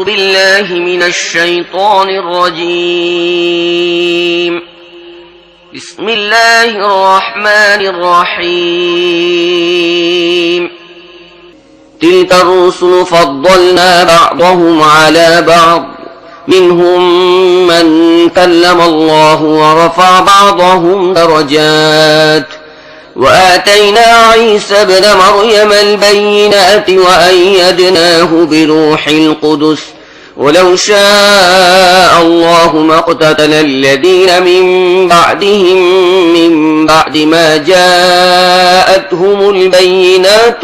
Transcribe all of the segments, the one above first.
بالله من الشيطان الرجيم بسم الله الرحمن الرحيم تلك الرسل فضلنا بعضهم على بعض منهم من كلم الله ورفع بعضهم درجات وآتينا عيسى ابن مريم البينات وأيدناه بروح القدس ولو شاء الله ما اقتتل الذين من بعدهم من بعد ما جاءتهم البينات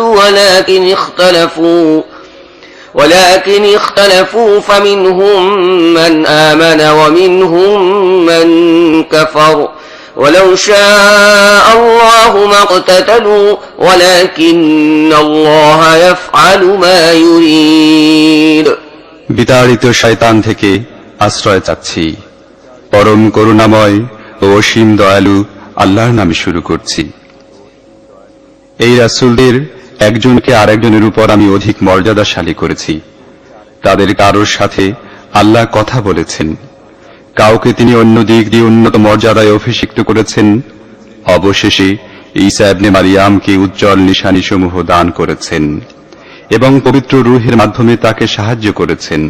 ولكن اختلفوا فمنهم من آمن ومنهم من كفر ولو شاء الله ما اقتتلوا ولكن الله يفعل ما يريد বিতাড়িত শয়তান থেকে আশ্রয় চাচ্ছি। পরম করুণাময় ও অসীম দয়ালু আল্লাহর নামে শুরু করছি। এই রাসূলদের একজনকে আরেকজনের উপর আমি অধিক মর্যাদাশালী করেছি। তাদের কারোর সাথে আল্লাহ কথা বলেছেন, কাউকে তিনি অন্য দিক দিয়ে উন্নত মর্যাদায় অভিষিক্ত করেছেন। অবশেষে ঈসা ইবনে মারইয়ামকে উজ্জ্বল নিশানীসমূহ দান করেছেন এবং পবিত্র রূহের মাধ্যমে তাকে সাহায্য করেছেন।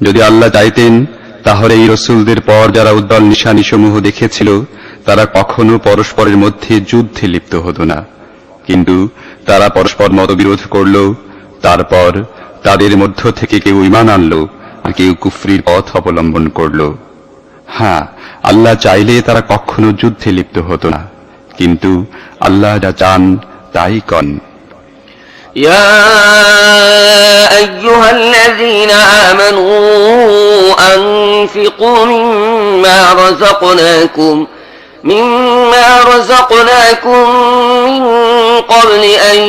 যদি আল্লাহ চাইতেন তাহলে এই রাসূলদের পর যারা উজ্জ্বল নিশানীসমূহ দেখেছিল তারা কখনো পরস্পরের মধ্যে যুদ্ধে লিপ্ত হতো না, কিন্তু তারা পরস্পর মতবিরোধ করল। তারপর তাদের মধ্য থেকে কেউ ঈমান আনল আর কেউ কুফরির পথ অবলম্বন করল। হ্যাঁ, আল্লাহ চাইলে তারা কখনো যুদ্ধে লিপ্ত হতো না, কিন্তু আল্লাহ যা চান তাই করেন। يا أيها الذين آمنوا أنفقوا مما رزقناكم من قبل أن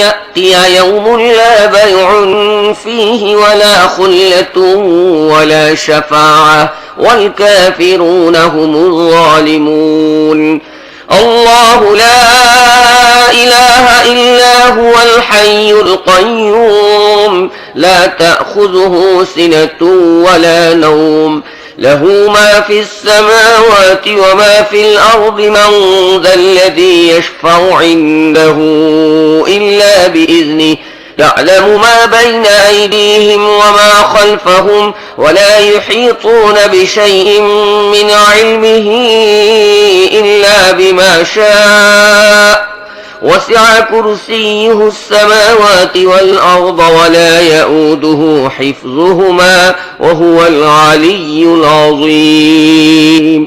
يأتي يوم لا بيع فيه ولا خلة ولا شفاعة والكافرون هم الظالمون الله لا إله إلا هو الحي القيوم لا تأخذه سنة ولا نوم له ما في السماوات وما في الأرض من ذا الذي يشفع عنده إلا بإذنه يعلم ما بين أيديهم وما خلفهم ولا يحيطون بشيء من علمه إلا بما شاء وسع كرسيه السماوات والأرض ولا يؤوده حفظهما وهو العلي العظيم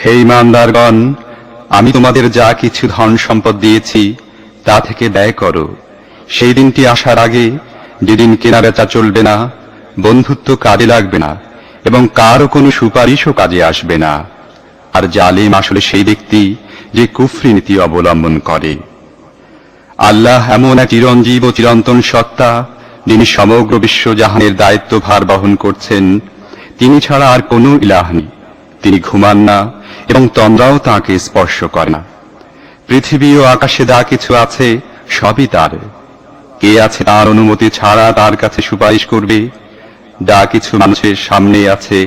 হে ঈমানদারগণ, আমি তোমাদের যা কিছু ধন সম্পদ দিয়েছি তা থেকে ব্যয় করো। সেই দিনটি আসার আগে যেদিন কেনাবেচা চলবে না, বন্ধুত্ব কাজে লাগবে না এবং কারও কোনো সুপারিশও কাজে আসবে না। আর জালিম আসলে সেই ব্যক্তি যে কুফরি নীতি অবলম্বন করে। আল্লাহ এমন এক চিরঞ্জীব ও চিরন্তন সত্তা, যিনি সমগ্র বিশ্বজাহানের দায়িত্বভার বহন করছেন। তিনি ছাড়া আর কোনো ইলাহ নেই। তিনি ঘুমান না এবং তন্দ্রাও তাঁকে স্পর্শ করে না। পৃথিবী ও আকাশে যা কিছু আছে সবই তার। কে আছে তার অনুমতি ছাড়া তার কাছে সুপারিশ করবে? যা কিছু মানুষের সামনে আছে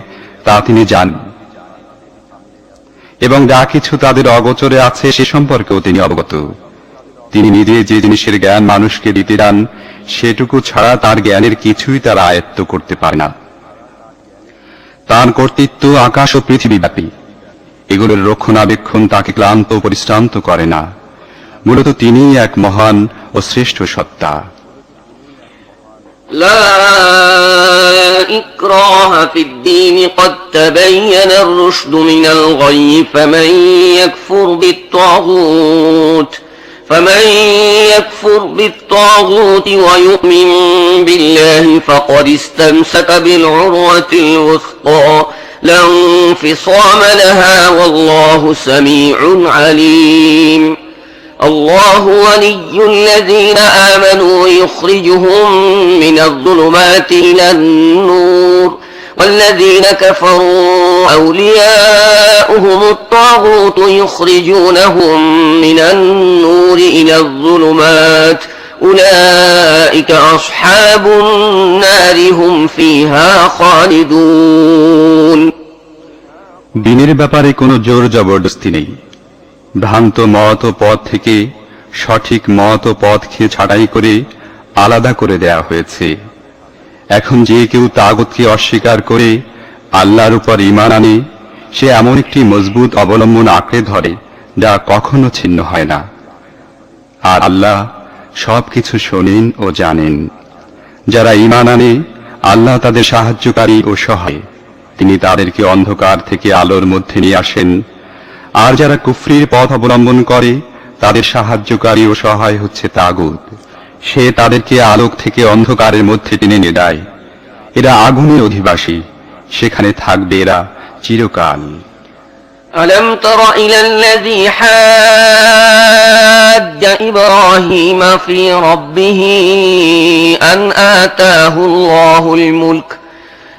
তা তিনি জানেন, এবং যা কিছু তাদের অগোচরে আছে সে সম্পর্কেও তিনি অবগত। তিনি নিজে যে জিনিসের জ্ঞান মানুষকে দিতে চান সেটুকু ছাড়া তার জ্ঞানের কিছুই তারা আয়ত্ত করতে পারে না। তার কর্তৃত্ব আকাশ ও পৃথিবী ব্যাপী। এগুলোর রক্ষণাবেক্ষণ তাকে ক্লান্ত ও পরিশ্রান্ত করে না। মূলত তিনি এক মহান ও শ্রেষ্ঠ সত্তা। لا إكراه في الدين قد تبين الرشد من الغي فمن يكفر بالطاغوت ويؤمن بالله فقد استمسك بالعروة الوثقى لا انفصام لها والله سميع عليم الله ولي الذين آمنوا يخرجهم من الظلمات إلى النور والذين كفروا أولياؤهم الطاغوت يخرجونهم من النور إلى الظلمات أولئك أصحاب النار هم فيها خالدون দিনের ব্যাপারে কোনো জোর জবরদস্তি নেই। ভ্রান্ত মত ও পথ থেকে সঠিক মত ও পথকে ছাঁটাই করে আলাদা করে দেয়া হয়েছে। এখন যে কেউ তাগুতকে অস্বীকার করে আল্লাহর উপর ঈমান আনে, সে এমন একটি মজবুত অবলম্বন আঁকড়ে ধরে যা কখনো ছিন্ন হয় না। আর আল্লাহ সবকিছু শোনেন ও জানেন। যারা ঈমান আনে, আল্লাহ তাদের সাহায্যকারী ও সহায়। তিনি তাদেরকে অন্ধকার থেকে আলোর মধ্যে নিয়ে আসেন। আর যারা কুফরির পথ অবলম্বন করে, তাদের সাহায্যকারী ও সহায় হচ্ছে তাগুত। সে তাদেরকে আলোক থেকে অন্ধকারের মধ্যে টেনে নিয়ে যায়। এরা আগুনের অধিবাসী, সেখানে থাকবে এরা চিরকাল। ألم تر إلى الذي حاج إبراهيم في ربه أن آتاه الله الملك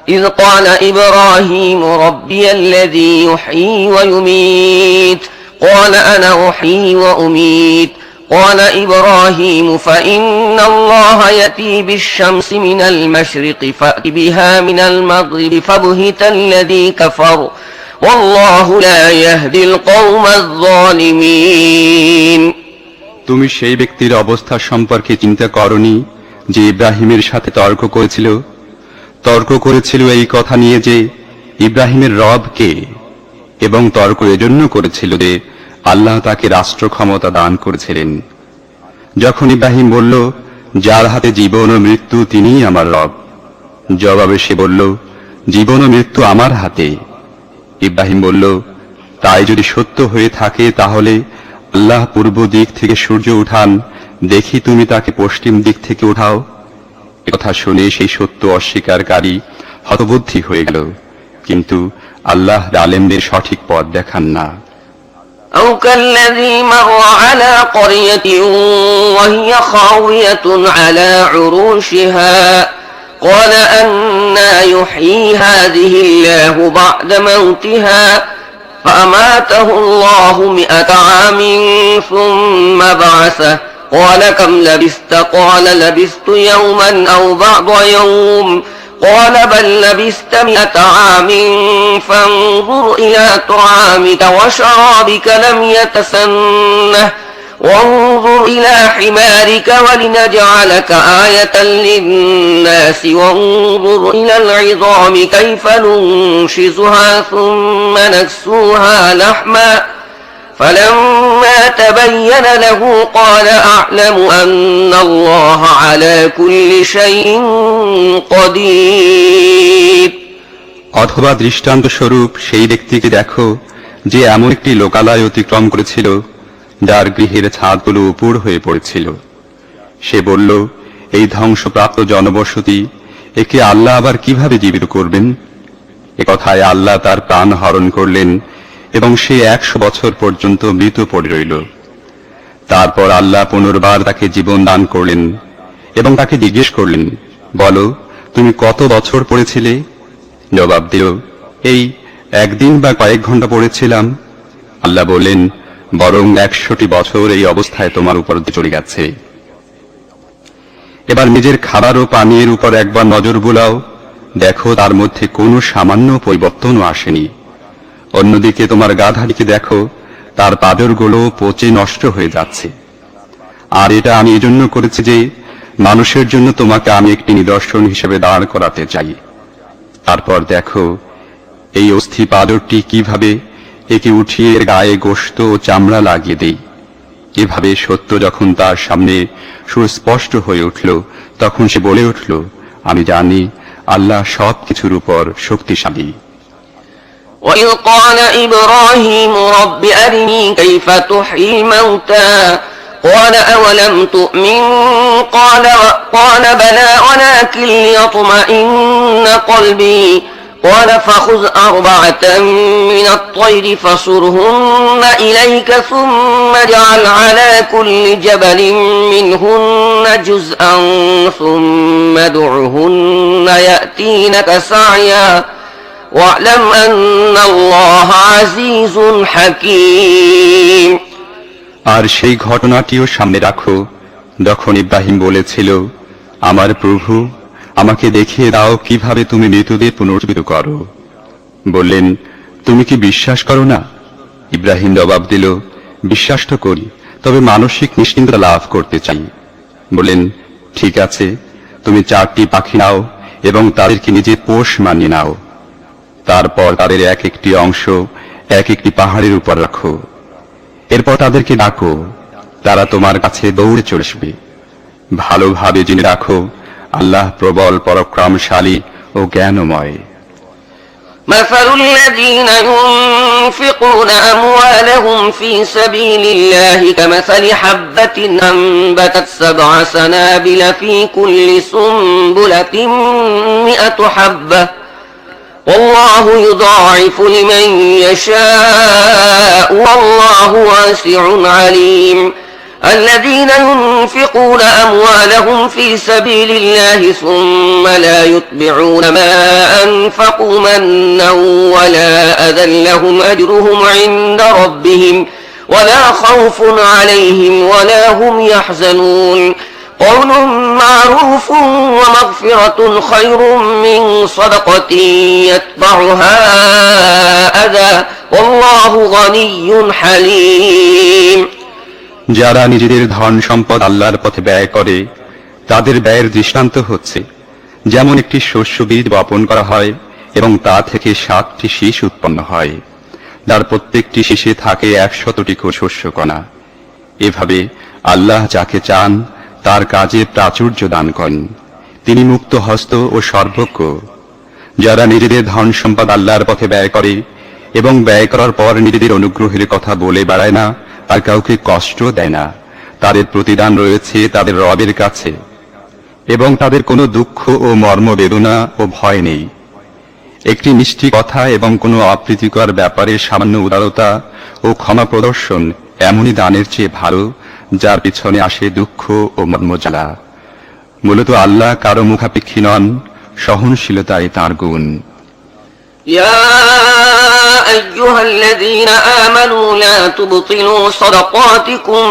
إذ قال إبراهيم ربي الذي يحيي ويميت قال أنا أحيي وأميت قال إبراهيم فإن الله يأتي بالشمس من المشرق فأت بها من المغرب فبهت الذي كفر والله لا يهدي القوم الظالمين তুমি সেই ব্যক্তির অবস্থা সম্পর্কে চিন্তা করনি যে ইব্রাহিমের সাথে তর্ক করেছিল এই কথা নিয়ে যে ইব্রাহিমের রব কে, এবং তর্ক এজন্য করেছিল যে আল্লাহ তাকে রাষ্ট্র ক্ষমতা দান করেছিলেন। যখন ইব্রাহিম বলল, যার হাতে জীবন ও মৃত্যু তিনিই আমার রব, জবাবে সে বলল, জীবন ও মৃত্যু আমার হাতে। ইব্রাহিম বলল, তাই যদি সত্য হয়ে থাকে তাহলে আল্লাহ পূর্ব দিক থেকে সূর্য উঠান, দেখি তুমি তাকে পশ্চিম দিক থেকে উঠাও। কথা শুনে সেই সত্য অস্বীকারী হতবুদ্ধি হয়ে গেল, কিন্তু আল্লাহ আলেমদের সঠিক পথ দেখান না। أو كالذي مر على قرية وهي خاوية على عروشها قال أنى يحيي هذه الله بعد موتها فأماته الله 100 عام ثم بعثه قال كم لبثت قال لبثت يوما أو بعض يوم قال بل لبثت 100 عام فانظر إلى طعامك وشرابك لم يتسنه وانظر إلى حمارك ولنجعلك آية للناس وانظر إلى العظام كيف ننشزها ثم نكسوها لحما فلما تبين له قال أعلم أن الله على كل شيء قدير অথবা দৃষ্টান্ত স্বরূপ সেই ব্যক্তিকে দেখো যে এমন একটি লোকালয় অতিক্রম করেছিল যার গৃহের ছাদগুলো উপুড় হয়ে পড়েছিল। সে বলল, এই ধ্বংসপ্রাপ্ত জনবসতি, একে আল্লাহ আবার কিভাবে জীবিত করবেন? একথায় আল্লাহ তার প্রাণ হরণ করলেন এবং সে 100 বছর পর্যন্ত মৃত পড়ে রইল। তারপর আল্লাহ পুনর্বার তাকে জীবন দান করলেন এবং তাকে জিজ্ঞেস করলেন, বলো তুমি কত বছর পড়েছিলে? জবাব দিল, এই একদিন বা কয়েক ঘন্টা পড়েছিলাম। আল্লাহ বললেন, বরং 100টি বছর এই অবস্থায় তোমার উপর চলে গেছে। এবার নিজের খাবার ও পানীয়ের উপর একবার নজর বুলাও, দেখো তার মধ্যে কোনো সামান্য পরিবর্তনও আসেনি। অন্যদিকে তোমার গাধাটিকে দেখো, তার পাদরগুলো পচে নষ্ট হয়ে যাচ্ছে। আর এটা আমি এজন্য করেছি যে মানুষের জন্য তোমাকে আমি একটি নিদর্শন হিসেবে দাঁড় করাতে চাই। তারপর দেখো এই অস্থি পাদরটি কিভাবে একে উঠিয়ে এর গায়ে গোশত ও চামড়া লাগিয়ে দেই। এভাবে সত্য যখন তার সামনে সুস্পষ্ট হয়ে উঠল, তখন সে বলে উঠল, আমি জানি আল্লাহ সবকিছুর উপর শক্তিশালী। وإذ قال إبراهيم رب أرني كيف تحيي الموتى قال أولم تؤمن قال بلى ولكن ليطمئن قلبي قال فخذ 4 من الطير فصرهن إليك ثم اجعل على كل جبل منهن جزءا ثم ادعهن يأتينك سعيا واعلم أن الله عزيز حكيم আর সেই ঘটনাটিও সামনে রাখো যখন ইব্রাহিম বলেছিল, আমার প্রভু, আমাকে দেখিয়ে দাও কিভাবে তুমি মৃতদের পুনর্জীবিত করো। বললেন, তুমি কি বিশ্বাস করো না? ইব্রাহিম জবাব দিল, বিশ্বাস তো করি, তবে মানসিক নিশ্চিন্তা লাভ করতে চাই। বললেন, ঠিক আছে, তুমি 4টি পাখি নাও এবং তাদেরকে নিজে পোষ মানিয়ে নাও। তারপর তাদের এক একটি অংশ এক একটি পাহাড়ের উপর রাখো। এরপর তাদেরকে ডাকো, তারা তোমার কাছে দৌড়ে চলে আসবে। ভালোভাবে জেনে রাখো, আল্লাহ প্রবল পরাক্রমশালী ও জ্ঞানময়। مثل الذين ينفقون أموالهم في سبيل الله كمثل حبة أنبتت 7 سنابل في كل سنبلة 100 حبة والله يضاعف لمن يشاء والله واسع عليم الذين ينفقون أموالهم في سبيل الله ثم لا يتبعون ما أنفقوا منا ولا أذى لهم أجرهم عند ربهم ولا خوف عليهم ولا هم يحزنون قول معروف ومغفرة خير من صدقة يتبعها أذى والله غني حليم। যারা নিজেদের ধন সম্পদ আল্লাহর পথে ব্যয় করে, তাদের ব্যয়ের দৃষ্টান্ত হচ্ছে যেমন একটি শস্য বীজ বপন করা হয় এবং তা থেকে 7টি শীষ উৎপন্ন হয়, যার প্রত্যেকটি শীষে থাকে 100টি শস্যকণা। এভাবে আল্লাহ যাকে চান তার কাজে প্রাচুর্য দান করেন। তিনি মুক্ত হস্ত ও সর্বজ্ঞ। যারা নিজেদের ধন সম্পদ আল্লাহর পথে ব্যয় করে এবং ব্যয় করার পর নিজেদের অনুগ্রহের কথা বলে বেড়ায় না, আর কাউকে কষ্ট দেয় না, তাদের প্রতিদান রয়েছে তাদের রবের কাছে এবং তাদের কোনো দুঃখ ও মর্মবেদনা ও ভয় নেই। একটি মিষ্টি কথা এবং কোনো অপ্রীতিকর ব্যাপারে সামান্য উদারতা ও ক্ষমা প্রদর্শন এমনই দানের চেয়ে ভালো, যার পিছনে আসে দুঃখ ও মর্মজ্বালা। মূলত আল্লাহ কারো মুখাপেক্ষী নন, সহনশীলতায় তাঁর গুণ। يا أيها الذين آمنوا لا تبطلوا صدقاتكم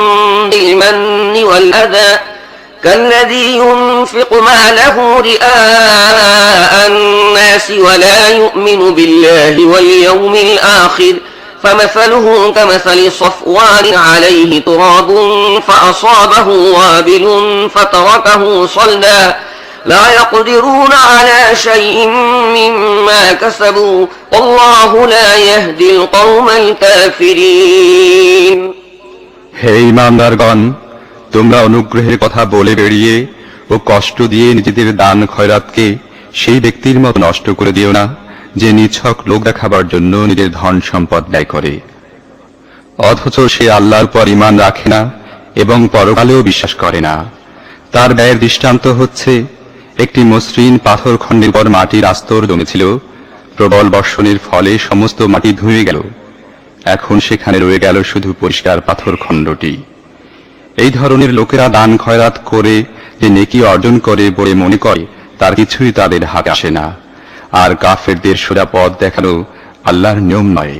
بالمن والأذى كالذي ينفق ماله رئاء الناس ولا يؤمن بالله واليوم الآخر فمثله كمثل صفوان عليه تراب فأصابه وابل فتركه صلدا لا يقدرون على شيء مما كسبوا والله لا يهدي القوم الكافرين। হে ঈমানদারগণ, তোমরা অনুগ্রহের কথা বলে বেরিয়ে ও কষ্ট দিয়ে নিজেদের দান খয়রাতকে সেই ব্যক্তির মতো নষ্ট করে দিও না, যে নিছক লোক দেখাবার জন্য নিজের ধন সম্পদ ব্যয় করে, অথচ সে আল্লাহর উপর ঈমান রাখে না এবং পরকালেও বিশ্বাস করে না। তার ব্যয়ের দৃষ্টান্ত হচ্ছে একটি মসৃণ পাথর খণ্ডের পর মাটির আস্তর জমেছিল। প্রবল বর্ষণের ফলে সমস্ত মাটি ধুয়ে গেল, এখন সেখানে রয়ে গেল শুধু পরিষ্কার পাথর খণ্ডটি। এই ধরনের লোকেরা দান খয়রাত করে যে নেকি অর্জন করে বলে মনে করে, তার কিছুই তাদের হাতে আসে না। আর কাফেরদের সোজা পথ দেখানো আল্লাহর নিয়ম নয়।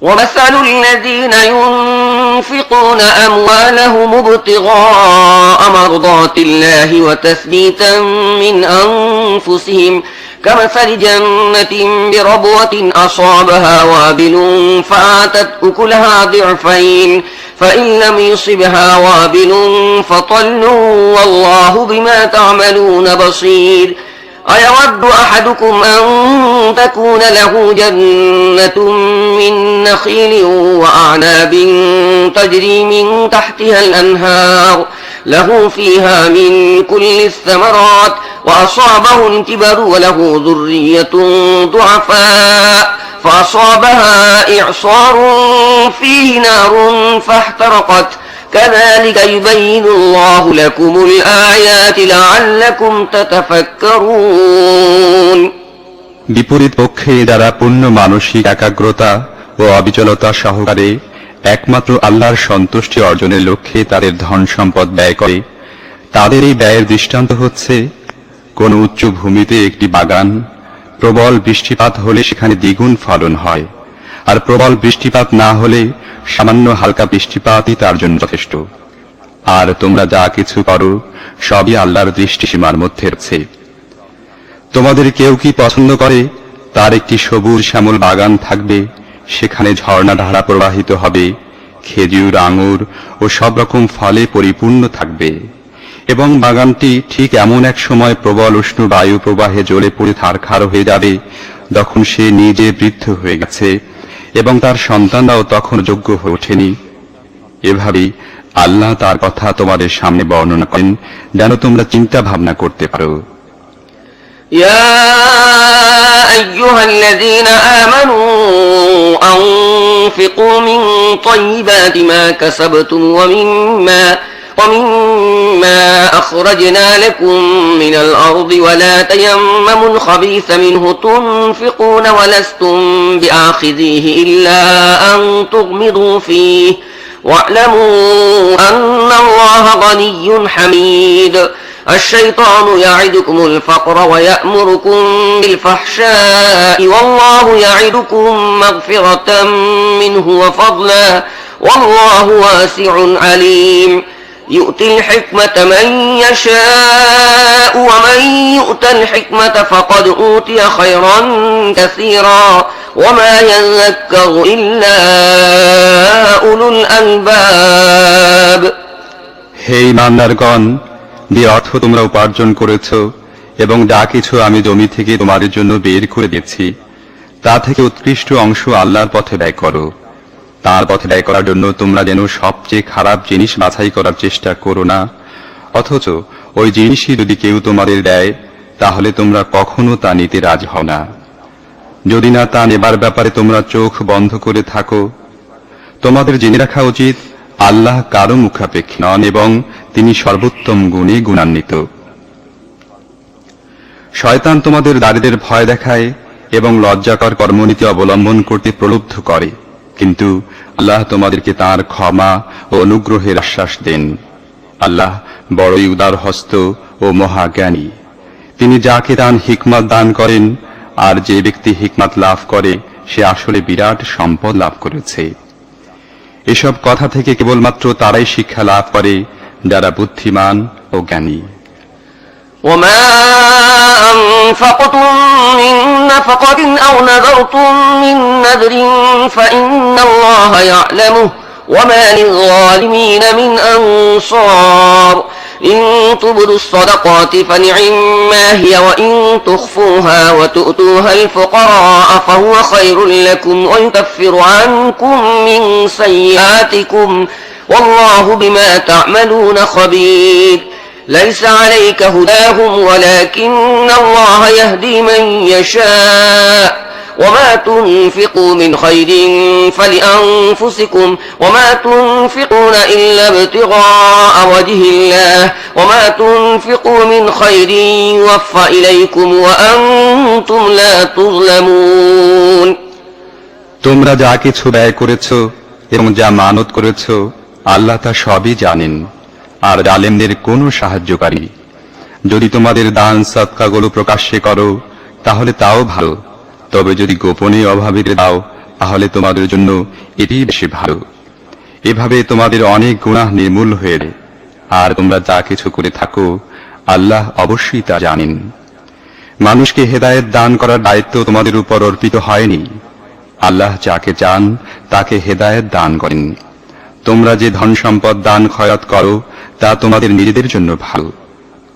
ومثل الذين ينفقون أموالهم ابتغاء مرضات الله وتثبيتا من أنفسهم كمثل جنة بربوة أصابها وابل فآتت أكلها ضعفين فإن لم يصبها وابل فطل والله بما تعملون بصير أيود أحدكم أن تكون له جنة من نخيل وأعناب تجري من تحتها الأنهار له فيها من كل الثمرات وأصابه الكبر وله ذرية ضعفاء فأصابها إعصار فيه نار فاحترقت كذلك يبين الله لكم الآيات لعلكم تتفكرون। বিপরীত পক্ষে যারা পূর্ণ মানসিক একাগ্রতা ও অবিচলতা সহকারে একমাত্র আল্লাহর সন্তুষ্টি অর্জনের লক্ষ্যে তাদের ধন সম্পদ ব্যয় করে, তাদের এই ব্যয়ের দৃষ্টান্ত হচ্ছে কোন উচ্চ ভূমিতে একটি বাগান। প্রবল বৃষ্টিপাত হলে সেখানে দ্বিগুণ ফলন হয়, আর প্রবল বৃষ্টিপাত না হলে সামান্য হালকা বৃষ্টিপাতই তার জন্য যথেষ্ট। আর তোমরা যা কিছু করো সবই আল্লাহর দৃষ্টিসীমার মধ্যে রয়েছে। তোমাদের কেউ কি পছন্দ করে তার একটি সবুজ শ্যামল বাগান থাকবে, সেখানে ঝর্ণা ধারা প্রবাহিত হবে, খেজুর, আঙুর ও সব রকম ফলে পরিপূর্ণ থাকবে, এবং বাগানটি ঠিক এমন এক সময় প্রবল উষ্ণ বায়ু প্রবাহে জ্বলে পড়ে ছারখার হয়ে যাবে যখন সে নিজে বৃদ্ধ হয়ে গেছে এবং তার সন্তানরাও তখন যোগ্য হয়ে ওঠেনি। এভাবেই আল্লাহ তার কথা তোমাদের সামনে বর্ণনা করেন যেন তোমরা চিন্তা ভাবনা করতে পারো। يا أيها الذين آمنوا أنفقوا من طيبات ما كسبتم ومما أخرجنا لكم من الأرض ولا تيمموا الخبيث منه تنفقون ولستم بآخذيه إلا أن تغمضوا فيه واعلموا أن الله غني حميد الشيطان يعدكم الفقر ويأمركم بالفحشاء والله يعدكم مغفرة منه وفضلا والله واسع عليم يؤتي الحكمة من يشاء ومن يؤت الحكمة فقد أوتي خيرا كثيرا وما يذكر إلا أولو الألباب। হে ঈমানদারগণ, যে অর্থ তোমরা উপার্জন করেছ এবং যা কিছু আমি জমি থেকে তোমাদের জন্য বের করে দিয়েছি তা থেকে উৎকৃষ্ট অংশ আল্লাহর পথে ব্যয় করো। তার পথে ব্যয় করার জন্য তোমরা যেন সবচেয়ে খারাপ জিনিস বাছাই করার চেষ্টা করো না, অথচ ওই জিনিসই যদি কেউ তোমাদের দেয় তাহলে তোমরা কখনো তা নিতে রাজি হও না, যদি না তা নেবার ব্যাপারে তোমরা চোখ বন্ধ করে থাকো। তোমাদের জেনে রাখা উচিত আল্লাহ কারো মুখাপেক্ষী নন এবং তিনি সর্বোত্তম গুণে গুণান্বিত। শয়তান তোমাদের দারিদ্র্যের ভয় দেখায় এবং লজ্জাকর কর্মনীতি অবলম্বন করতে প্রলুব্ধ করে, কিন্তু আল্লাহ তোমাদেরকে তাঁর ক্ষমা ও অনুগ্রহের আশ্বাস দেন। আল্লাহ বড়ই উদারহস্ত ও মহাজ্ঞানী। তিনি যাকে দান হিকমত দান করেন, আর যে ব্যক্তি হিকমত লাভ করে সে আসলে বিরাট সম্পদ লাভ করেছে। এসব কথা থেকে কেবলমাত্র তারাই শিক্ষা লাভ করে যারা বুদ্ধিমান ও জ্ঞানী। وما أنفقتم من نفقة أو نذرتم من نذر فإن الله يعلمه وما للظالمين من أنصار إن تبدوا الصدقات فنعما هي وإن تخفوها وتؤتوها الفقراء فهو خير لكم ويكفر عنكم من سيئاتكم والله بما تعملون خبير ليس عليك هداهم ولكن الله يهدي من يشاء وما تنفقوا من خير فلأنفسكم وما تنفقون إلا ابتغاء وجه الله وما تنفقوا من خير يوفى إليكم وأنتم لا تظلمون। তোমরা যা কিছু ব্যয় করেছ এবং যা মানত করেছ আল্লাহ তা সবই জানেন, আর জালেমদের কোনো সাহায্যকারী। যদি তোমাদের দান সদকাগুলো প্রকাশ্যে করো তাহলে তাও ভালো, তবে যদি গোপনে অভাবীদের দাও তাহলে তোমাদের জন্য এটি বেশি ভালো। এভাবে তোমাদের অনেক গুনাহ নির্মূল হয়ে যায়, আর তোমরা যা কিছু করে থাকো আল্লাহ অবশ্যই তা জানেন। মানুষকে হেদায়েত দান করার দায়িত্ব তোমাদের উপর অর্পিত হয়নি। আল্লাহ যাকে চান তাকে হেদায়েত দান করেন। তোমরা যে ধন সম্পদ দান খয়রাত করো তা তোমাদের নিজেদের জন্য ভালো।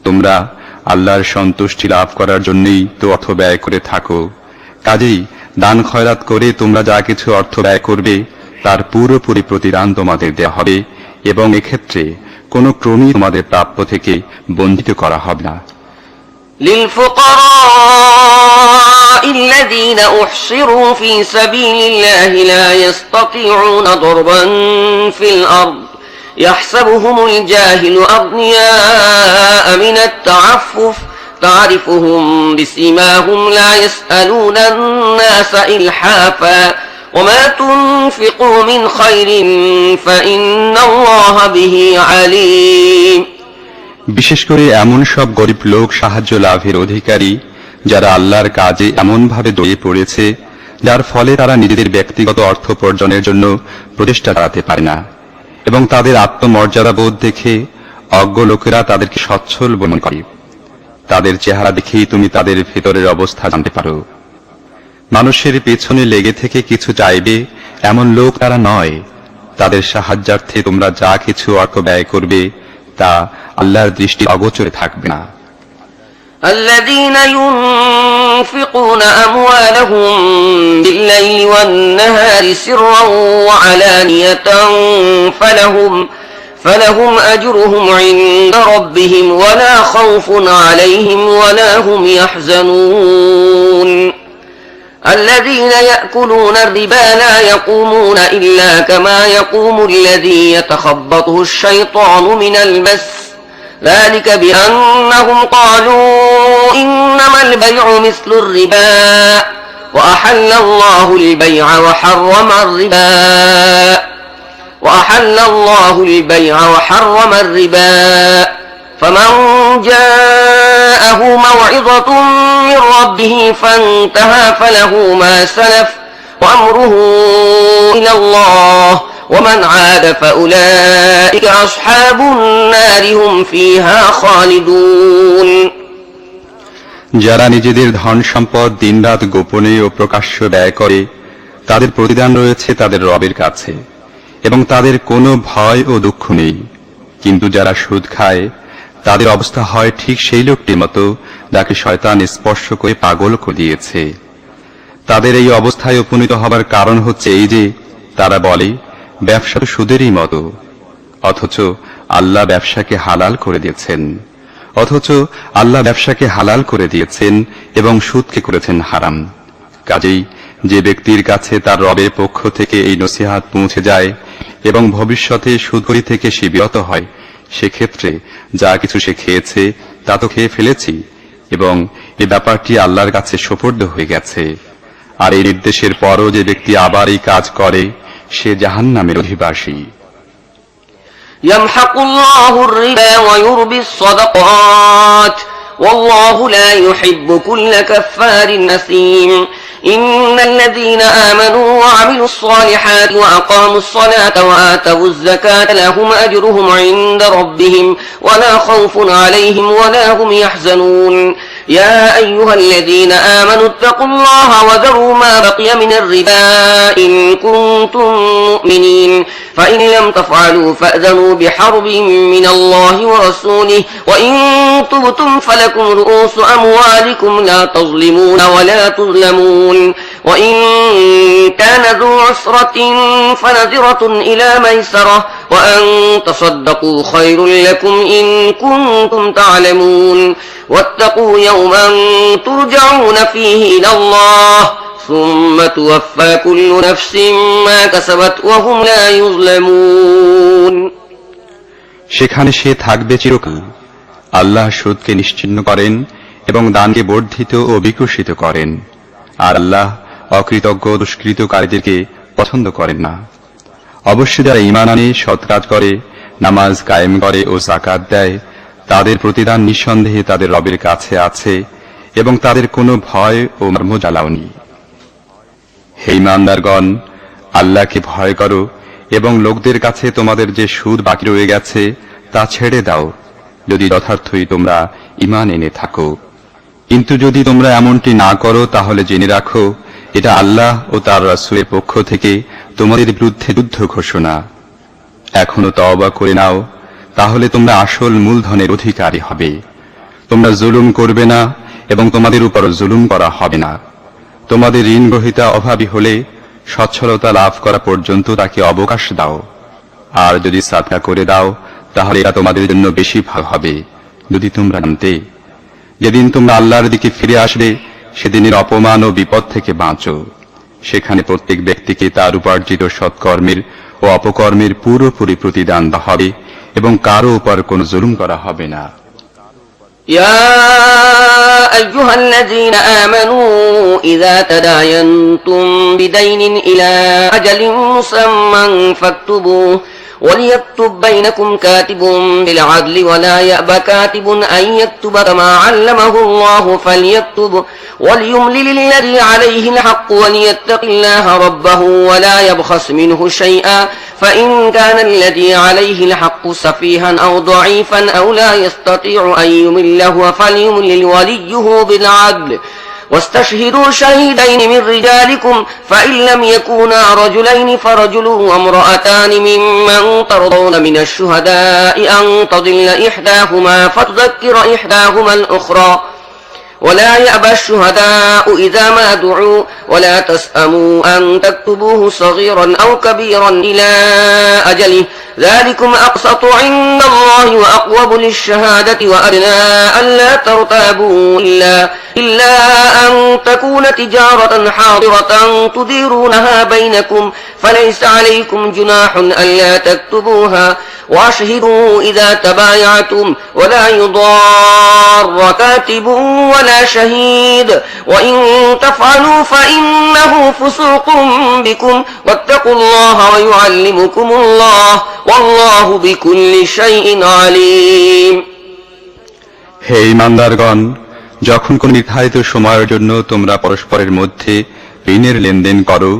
তোমরা আল্লাহর সন্তুষ্টি লাভ করার জন্যই তো অর্থ ব্যয় করে থাকো। কাজেই দান খয়রাত করে তোমরা যা কিছু অর্থ ব্যয় করবে তার পুরোপুরি প্রতিদান তোমাদের দেওয়া হবে এবং এক্ষেত্রে কোনো ক্রমেই তোমাদের প্রাপ্য থেকে বঞ্চিত করা হবে না। للفقراء الذين أحصروا في سبيل الله لا يستطيعون ضربا في الأرض يحسبهم الجاهل أغنياء من التعفف تعرفهم بسيماهم لا يسألون الناس إلحافا وما تنفقوا من خير فإن الله به عليم। বিশেষ করে এমন সব গরিব লোক সাহায্য লাভের অধিকারী যারা আল্লাহর কাজে এমনভাবে জড়িয়ে পড়েছে যার ফলে তারা নিজেদের ব্যক্তিগত অর্থ উপার্জনের জন্য প্রচেষ্টা চালাতে পারে না এবং তাদের আত্মমর্যাদা বোধ দেখে অজ্ঞ লোকেরা তাদেরকে সচ্ছল মনে করে। তাদের চেহারা দেখেই তুমি তাদের ভেতরের অবস্থা জানতে পারো। মানুষের পেছনে লেগে থেকে কিছু চাইবে এমন লোক তারা নয়। তাদের সাহায্যার্থে তোমরা যা কিছু অর্থ ব্যয় করবে তা আল্লাহর দৃষ্টি অগোচরে থাকবে না। الذين ينفقون أموالهم بالليل والنهار سرا وعلانية فلهم أجرهم عند ربهم ولا خوف عليهم ولا هم يحزنون الذين يأكلون الربا لا يقومون إلا كما يقوم الذي يتخبطه الشيطان من المس ذلك بأنهم قالوا إنما البيع مثل الربا وأحل الله البيع وحرم الربا فمن جاءه موعظة من ربه فانتهى فله ما سلف وأمره إلى الله ومن عاد فأولئك أصحاب النار هم فيها خالدون যারা নিজেদের ধন সম্পদ দিনরাত গোপনে ও প্রকাশ্য ব্যয় করে তাদের প্রতিদান রয়েছে তাদের রবের কাছে এবং তাদের কোনো ভয় ও দুঃখ নেই। কিন্তু যারা সুদ খায় তাদের অবস্থা হয় ঠিক সেই লোকটির মতো যাকে শয়তান স্পর্শ করে পাগল করে দিয়েছে। তাদের এই অবস্থায় উপনীত হবার কারণ হচ্ছে এই যে তারা বলে ব্যবসা তো সুদেরই মতো, অথচ আল্লাহ ব্যবসাকে হালাল করে দিয়েছেন এবং সুদকে করেছেন হারাম। কাজেই যে ব্যক্তির কাছে তার রবের পক্ষ থেকে এই নসিহত পৌঁছে যায় এবং ভবিষ্যতে সুদখোরি থেকে সে বিরত হয়, সেক্ষেত্রে যা কিছু সে খেয়েছে তা তো খেয়ে ফেলেছি এবং এই ব্যাপারটি আল্লাহর কাছে সোপর্দ হয়ে গেছে। আর এই নির্দেশের পরও যে ব্যক্তি আবার এই কাজ করে সে জাহান্নামের অধিবাসী। يمحق الله الربا ويربي الصدقات والله لا يحب كل كفار أثيم إن الذين آمنوا وعملوا الصالحات وأقاموا الصلاة وآتوا الزكاة لهم أجرهم عند ربهم ولا خوف عليهم ولا هم يحزنون يا أيها الذين آمنوا اتقوا الله وذروا ما بقي من الربا إن كنتم مؤمنين فإن لم تفعلوا فأذنوا بحرب من الله ورسوله وإن تبتم فلكم رؤوس أموالكم لا تظلمون ولا تظلمون وإن كان ذو عسرة فنذرة إلى ميسرة وأن تصدقوا خير لكم إن كنتم تعلمون واتقوا يوما ترجعون فيه إلى الله ثم توفى كل نفس ما كسبت وهم لا يظلمون সেখানে সে থাকবে চিরকাল। আল্লাহ সুদকে নিশ্চিহ্ন করেন এবং দানকে বর্ধিত ও বিকশিত করেন, আর আল্লাহ অকৃতজ্ঞ দুষ্কৃতকারীদেরকে পছন্দ করেন না। অবশ্য যারা ঈমান আনে, সৎ কাজ করে, নামাজ কায়েম করে ও যাকাত দেয়, তাদের প্রতিদান নিঃসন্দেহে তাদের রবের কাছে আছে এবং তাদের কোনো ভয় ও মর্মজ্বালাও নেই। হে ঈমানদারগণ, আল্লাহকে ভয় করো এবং লোকদের কাছে তোমাদের যে সুদ বাকি রয়ে গেছে তা ছেড়ে দাও, যদি যথার্থই তোমরা ঈমান এনে থাকো। কিন্তু যদি তোমরা এমনটি না করো তাহলে জেনে রাখো এটা আল্লাহ ও তার রাসূলের পক্ষ থেকে তোমাদের বিরুদ্ধে যুদ্ধ ঘোষণা। এখনো তওবা করে নাও, তাহলে তোমরা আসল মূলধনের অধিকারী হবে। তোমরা জুলুম করবে না এবং তোমাদের উপর জুলুম করা হবে না। তোমাদের ঋণ গ্রহীতা অভাবী হলে সচ্ছলতা লাভ করা পর্যন্ত তাকে অবকাশ দাও, আর যদি সাদকা করে দাও তাহলে এটা তোমাদের জন্য বেশি ভালো হবে যদি তোমরা জানতে। যেদিন তোমরা আল্লাহর দিকে ফিরে আসবে সেদিনের অপমান ও বিপদ থেকে বাঁচো। সেখানে প্রত্যেক ব্যক্তিকে তার উপার্জিত সৎকর্মের ও অপকর্মের পুরোপুরি প্রতিদান দেওয়া হবে এবং কারো উপর কোনো জুলুম করা হবে না। يا أيها الذين آمنوا إذا تداينتم بدين إلى أجل مسمى فاكتبوه وليكتب بينكم كاتب بالعدل ولا يأب كاتب أن يكتب كما علمه الله فليكتب وليملل الذي عليه الحق وليتق الله ربه ولا يبخس منه شيئا فإن كان الذي عليه الحق سفيها أو ضعيفا أو لا يستطيع أن يمله فليملل وليه بالعدل واستشهدوا شهيدين من رجالكم فإن لم يكونا رجلين فرجل وامرأتان ممن ترضون من الشهداء أن تضل إحداهما فتذكر إحداهما الأخرى ولا يأبى الشهداء إذا ما دعوا ولا تسأموا أن تكتبوه صغيرا أو كبيرا إلى أجله ذلكم أقسط عند الله وأقوم للشهادة وأدنى ألا ترتابوا إلا أن تكون تجارة حاضرة تديرونها بينكم فليس عليكم جناح ألا تكتبوها واشهدوا إذا تبايعتم ولا يضار كاتب ولا شهيد وإن تفعلوا فإنه فسوق بكم واتقوا الله ويعلمكم الله والله بكل شيء عليم হে ঈমানদারগণ, যখন কোন নির্ধারিত সময়ের জন্য তোমরা পরস্পরের মধ্যে ঋণের লেনদেন করো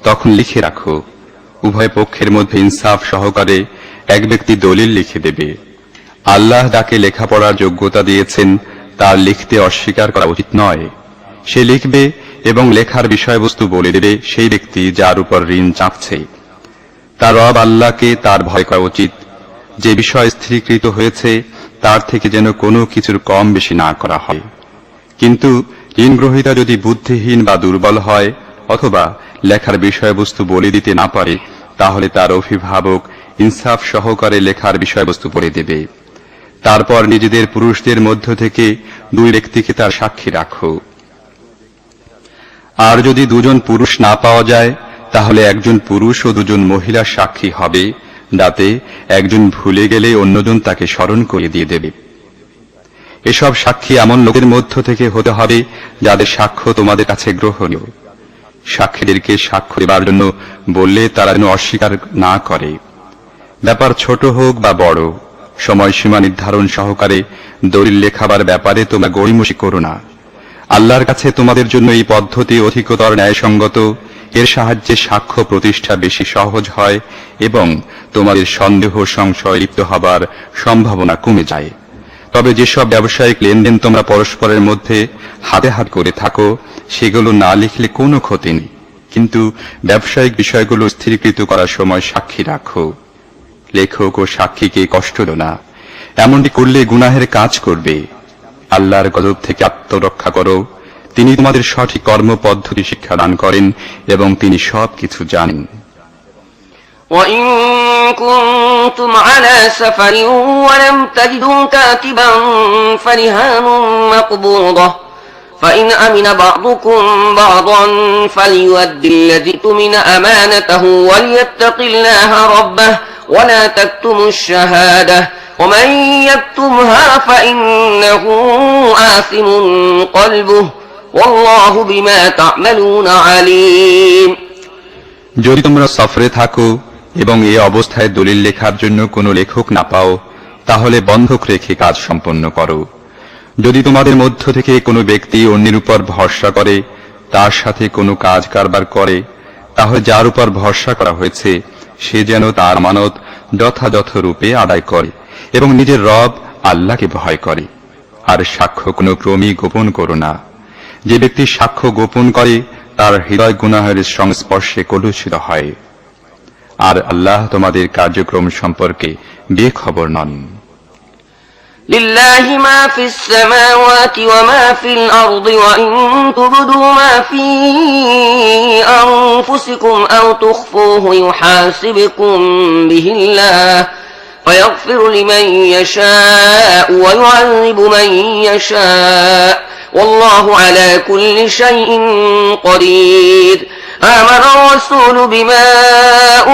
তখন লিখে রাখো। উভয় পক্ষের মধ্যে ইনসাফ সহকারে এক ব্যক্তি দলিল লিখে দেবে। আল্লাহ যাকে লেখাপড়ার যোগ্যতা দিয়েছেন তার লিখতে অস্বীকার করা উচিত নয়। সে লিখবে এবং লেখার বিষয়বস্তু বলে দেবে সেই ব্যক্তি যার উপর ঋণ চাপছে। তার রব আল্লাহকে তার ভয় করা উচিত। যে বিষয় স্থিরীকৃত হয়েছে তার থেকে যেন কোনো কিছুর কম বেশি না করা হয়। কিন্তু ঋণ গ্রহীতা যদি বুদ্ধিহীন বা দুর্বল হয় অথবা লেখার বিষয়বস্তু বলে দিতে না পারে তাহলে তার অভিভাবক ইনসাফ সহকারে লেখার বিষয়বস্তু বলে দেবে। তারপর নিজেদের পুরুষদের মধ্য থেকে দুই ব্যক্তিকে তার সাক্ষী রাখো। আর যদি দুজন পুরুষ না পাওয়া যায় তাহলে একজন পুরুষ ও দুজন মহিলা সাক্ষী হবে, যাতে একজন ভুলে গেলে অন্যজন তাকে স্মরণ করে দিয়ে দেবে। এসব সাক্ষী এমন লোকের মধ্য থেকে হতে হবে যাদের সাক্ষ্য তোমাদের কাছে গ্রহণীয়। সাক্ষীদেরকে সাক্ষ্য দেবার জন্য বললে তারা যেন অস্বীকার না করে। ব্যাপার ছোট হোক বা বড়, সময়সীমা নির্ধারণ সহকারে দলিল লেখাবার ব্যাপারে তোমরা গড়িমসি করো না। আল্লাহর কাছে তোমাদের জন্য এই পদ্ধতি অধিকতর ন্যায়সঙ্গত। এর সাহায্যে সাক্ষ্য প্রতিষ্ঠা বেশি সহজ হয় এবং তোমাদের সন্দেহ সংশয় লিপ্ত হবার সম্ভাবনা কমে যায়। তবে যেসব ব্যবসায়িক লেনদেন তোমরা পরস্পরের মধ্যে হাতে হাত করে থাকো সেগুলো না লিখলে কোনো ক্ষতি নেই, কিন্তু ব্যবসায়িক বিষয়গুলো স্থিরীকৃত করার সময় সাক্ষী রাখো। লেখক ও সাক্ষীকে কষ্ট দো না, এমনটি করলে গুনাহের কাজ করবে। আল্লাহর গজব থেকে আত্মরক্ষা করো। তিনি তোমাদের সঠিক কর্মপদ্ধতি শিক্ষা দান করেন এবং তিনি সবকিছু জানেন। وإن كنتم على سفر ولم تجدوا كاتبا فرهان مقبوضة فإن أمن بعضكم بعضا فليؤدي الذي اؤتمن أمانته وليتق الله ربه ولا تكتموا الشهادة ومن يكتمها فإنه آثم قلبه والله بما تعملون عليم। যদি তোমরা সফরে থাকো এবং এই অবস্থায় দলিল লেখার জন্য কোনো লেখক না পাও তাহলে বন্ধক রেখে কাজ সম্পন্ন করো। যদি তোমাদের মধ্য থেকে কোনো ব্যক্তি অন্যের উপর ভরসা করে তার সাথে কোনো কাজ কারবার করে তাহলে যার উপর ভরসা করা হয়েছে সে যেন তার আমানত যথাযথ রূপে আদায় করে এবং নিজের রব আল্লাহকে ভয় করে। আর সাক্ষ্য কোনো ক্রমেই গোপন করো না। যে ব্যক্তি সাক্ষ্য গোপন করে তার হৃদয় গুনাহের সংস্পর্শে কলুষিত হয়। আর আল্লাহ তোমাদের কার্যক্রম সম্পর্কে বেখবর নন। لله ما في السماوات وما في الأرض وإن تبدوا ما في أنفسكم أو تخفوه يحاسبكم به الله فيغفر لمن يشاء ويعذب من يشاء والله على كل شيء قدير آمن الرسول بما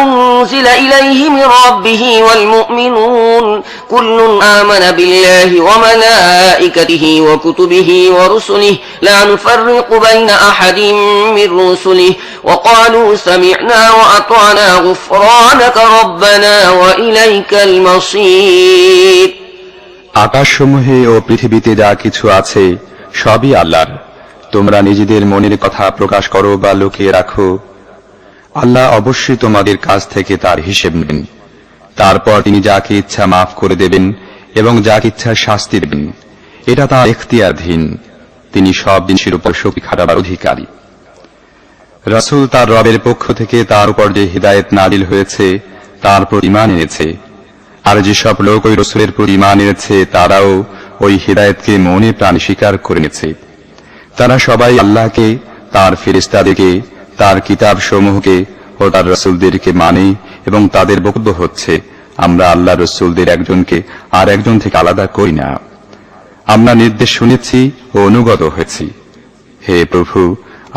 أنزل إليه من ربه والمؤمنون كل آمن بالله وملائكته وكتبه ورسله لا نفرق بين أحد من رسله وقالوا سمعنا وأطعنا غفرانك ربنا وإليك المصير আকাশসমূহে ও পৃথিবীতে যা কিছু আছে সবই আল্লাহর। তোমরা নিজেদের মনের কথা প্রকাশ করো বা লুকিয়ে রাখো, আল্লাহ অবশ্যই তোমাদের কাছ থেকে তার হিসেব নেবেন। তারপর তিনি যাকে ইচ্ছা মাফ করে দেবেন এবং যাকে ইচ্ছা শাস্তি দেবেন। এটা তার এখতিয়ারধীন। তিনি সব জিনিসের উপর শক্তি খাটাবার অধিকারী। রাসূল তার রবের পক্ষ থেকে তার উপর যে হিদায়াত নাজিল হয়েছে তার উপর ঈমান এনেছে, আর যেসব লোক ওই রাসূলের উপর ঈমান এনেছে তারাও ওই হিদায়াতকে মনে প্রাণে স্বীকার করে নিয়েছে। তারা সবাই আল্লাহকে, তার ফেরেশতাদেরকে, তার কিতাব সমূহকে ও তার রাসূলদেরকে মানে এবং তাদের বক্তব্য হচ্ছে, আমরা আল্লাহর রাসূলদের একজনকে আর একজন থেকে আলাদা করি না। আমরা নির্দেশ শুনেছি ও অনুগত হয়েছি। হে প্রভু,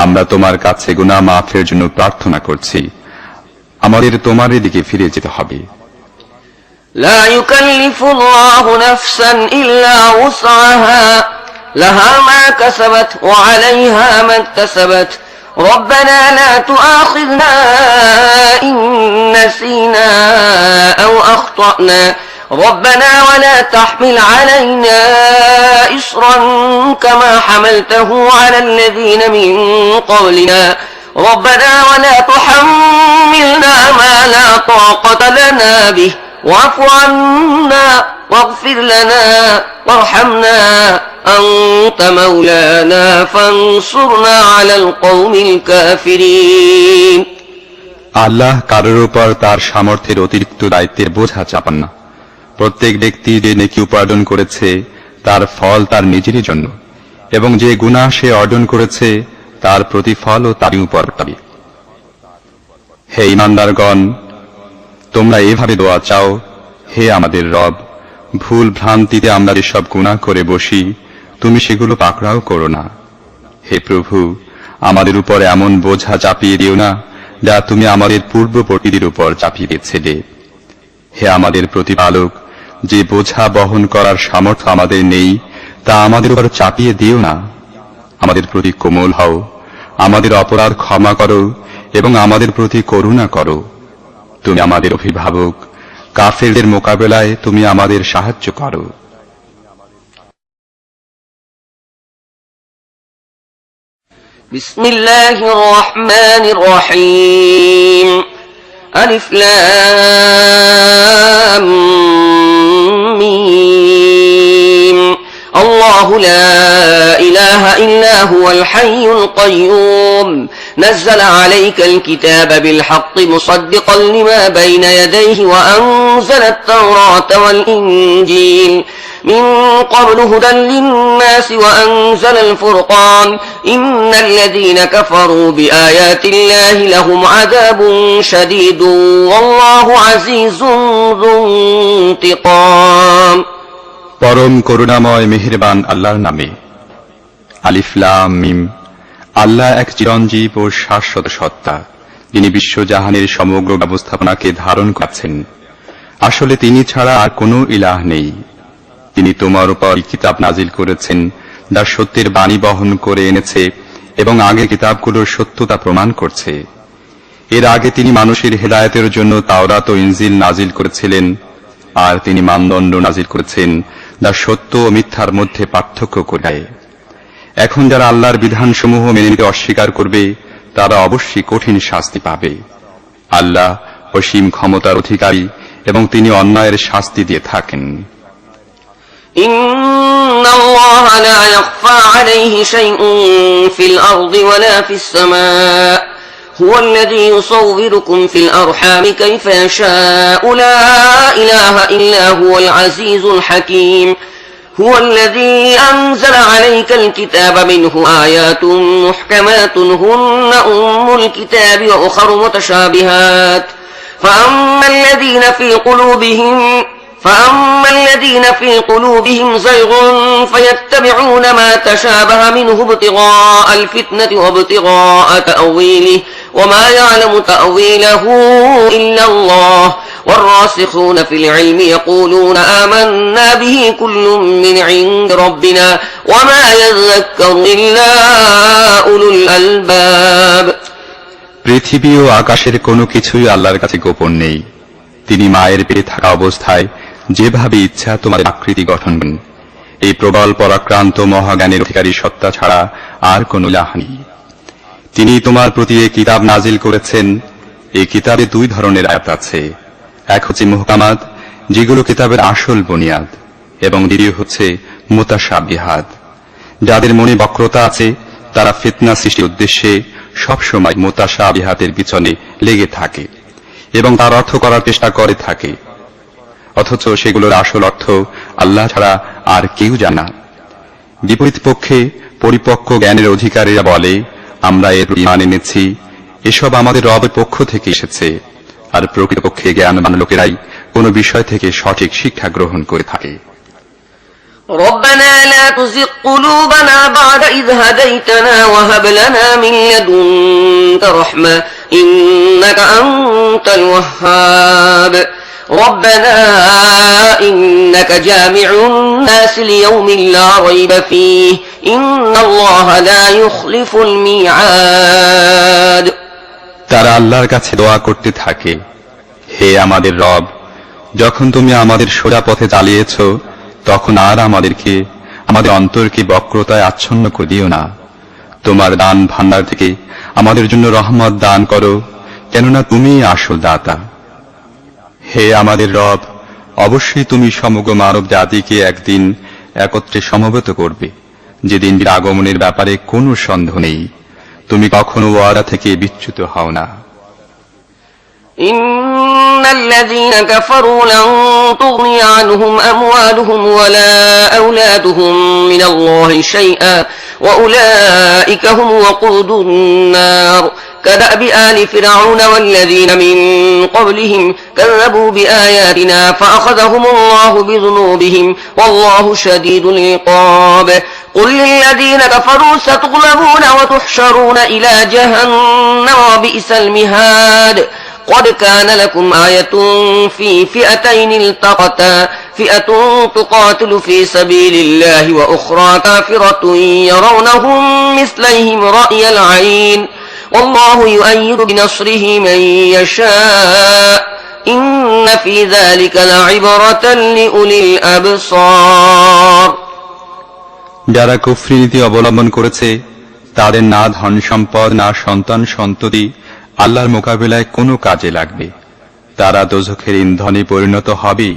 আমরা তোমার কাছে গুনাহ মাফের জন্য প্রার্থনা করছি। আমাদের তোমার দিকে ফিরে যেতে হবে। لا يكلف الله نفسا إلا وسعها لها ما كسبت وعليها ما اكتسبت ربنا لا تؤاخذنا إن نسينا أو أخطأنا ربنا ولا تحمل علينا إصرا كما حملته على الذين من قبلنا ربنا ولا تحملنا ما لا طاقة لنا به واعف عنا واغفر لنا وارحمنا أنت مولانا فانصرنا على القوم الكافرين আল্লাহ কারোর উপর তার সামর্থ্যের অতিরিক্ত দায়িত্বের বোঝা চাপান না। প্রত্যেক ব্যক্তি যে নেকি উপার্জন করেছে তার ফল তার নিজেরই জন্য, এবং যে গুনাহ সে অর্জন করেছে তার প্রতিফলও তারই উপর পাবে। হে ঈমানদারগণ, তোমরা এভাবে দোয়া চাও, হে আমাদের রব, ভুল ভ্রান্তিতে আমরা যেসব গুনাহ করে বসি তুমি সেগুলো পাকড়াও করো না। হে প্রভু, আমাদের উপর এমন বোঝা চাপিয়ে দিও না যা তুমি আমাদের পূর্ববর্তীদের উপর চাপিয়ে দিয়েছিলে। হে আমাদের প্রতিপালক, যে বোঝা বহন করার সামর্থ্য আমাদের নেই তা আমাদের উপর চাপিয়ে দিও না। আমাদের প্রতি কোমল হও, আমাদের অপরাধ ক্ষমা করো এবং আমাদের প্রতি করুণা করো। তুমি আমাদের অভিভাবক, কাফেরদের মোকাবেলায় তুমি আমাদের সাহায্য করো। بسم الله الرحمن الرحيم ألف لام ميم الله لا إله إلا هو الحي القيوم نزل عليك الكتاب بالحق مصدقا لما بين يديه وأنزل التوراة والإنجيل من قبل هدى للناس وأنزل الفرقان إن الذين كفروا بآيات الله لهم عذاب شديد والله عزيز ذو انتقام পরম করুণাময় মেহেরবান আল্লাহর নামে। আলিফ লাম মিম। আল্লাহ এক চিরঞ্জীব ও শাশ্বত সত্তা, যিনি বিশ্বজাহানের সমগ্র ব্যবস্থাপনাকে ধারণ করছেন। আসলে তিনি ছাড়া আর কোনো ইলাহ নেই। তিনি তোমার উপর কিতাব নাজিল করেছেন যা সত্যের বাণী বহন করে এনেছে এবং আগে কিতাবগুলোর সত্যতা প্রমাণ করছে। এর আগে তিনি মানুষের হেদায়েতের জন্য তাওরাত ও ইনজিল নাজিল করেছিলেন, আর তিনি মানদণ্ড নাজিল করেছেন যা সত্য ও মিথ্যার মধ্যে পার্থক্য করে। এখন যারা আল্লাহর বিধানসমূহ মেনে নিতে অস্বীকার করবে তারা অবশ্যই কঠিন শাস্তি পাবে। আল্লাহ অসীম ক্ষমতার অধিকারী এবং তিনি অন্যায়ের শাস্তি দিয়ে থাকেন। إن الله لا يخفى عليه شيء في الأرض ولا في السماء هو الذي يصوركم في الأرحام كيف يشاء لا إله إلا هو العزيز الحكيم هو الذي أنزل عليك الكتاب منه آيات محكمات هن أم الكتاب وأخر متشابهات فأما الذين في قلوبهم زيغ فيتبعون ما تشابه منه ابتغاء الفتنة وابتغاء تأويله وما يعلم تأويله إلا الله والراسخون في العلم يقولون آمنا به كل من عند ربنا وما يذكر إلا أولو الألباب পৃথিবী ও আকাশের কোনো কিছুই আল্লাহর কাছে গোপন নেই। তিনি মায়ের পেটে থাকা অবস্থায় যেভাবে ইচ্ছা তোমাদের আকৃতি গঠন করেন। এই প্রবল পরাক্রান্ত মহাজ্ঞানের অধিকারী সত্তা ছাড়া আর কোন ইলাহ নেই। তিনি তোমার প্রতি এই কিতাব নাজিল করেছেন। এই কিতাবে দুই ধরনের আয়াত আছে, এক হচ্ছে মুহকামাত, যেগুলো কিতাবের আসল বুনিয়াদ, এবং দ্বিতীয় হচ্ছে মুতাশাবিহাত, যাদের মনে বক্রতা আছে, তারা ফিতনা সৃষ্টির উদ্দেশ্যে সবসময় মুতাশাবিহাতের পিছনে লেগে থাকে এবং তার অর্থ করার চেষ্টা করে থাকে, অথচ সেগুলোর আসল অর্থ আল্লাহ ছাড়া আর কেউ জানা। বিপরীত পক্ষে পরিপক্ক জ্ঞানের অধিকারীরা বলে, আমরা এর ঈমান এনেছি, এসব আমাদের রবের পক্ষ থেকে এসেছে। আর প্রকৃতপক্ষে জ্ঞানবান লোকেরাই কোন বিষয় থেকে সঠিক শিক্ষা গ্রহণ করে থাকে। ربنا لا تزغ قلوبنا بعد إذ هديتنا وهب لنا من لدنك رحمة إنك أنت الوهاب ربنا إنك جامع الناس ليوم لا ريب فيه إن الله لا يخلف الميعاد। তারা আল্লাহর কাছে দোয়া করতে থাকে, হে আমাদের রব, যখন তুমি আমাদের সোজা পথে চালিয়েছ, তখন আর আমাদের অন্তরকে বক্রতায় আচ্ছন্ন করে দিও না। তোমার দান ভান্ডার থেকে আমাদের জন্য রহমত দান করো, কেননা তুমি আসল দাতা। হে আমাদের রব, অবশ্যই তুমি সমগ্র মানব জাতিকে একদিন একত্রে সমবেত করবে, যেদিনটির আগমনের ব্যাপারে কোনো সন্দেহ নেই। তুমি কখনো ওয়াদা থেকে বিচ্যুত হও না। إن الذين كفروا لن تغني عنهم أموالهم ولا أولادهم من الله شيئا وأولئك هم وقود النار كدأب آل فرعون والذين من قبلهم كذبوا بآياتنا فأخذهم الله بذنوبهم والله شديد العقاب قل للذين كفروا ستغلبون وتحشرون إلى جهنم وبئس المهاد قد كان لكم آية في فئتين التقتا فئة تقاتل في سبيل الله وأخرى كافرة يرونهم مثليهم رأي العين والله يؤيد بنصره من يشاء إن في ذلك لعبرة لأولي الأبصار। যারা কুফরি নীতি অবলম্বন করেছে, তাদের না ধন সম্পদ না সন্তান সন্ততি আল্লাহর মোকাবিলায় কোনো কাজে লাগবে। তারা দোজখের ইন্ধনে পরিণত হবে।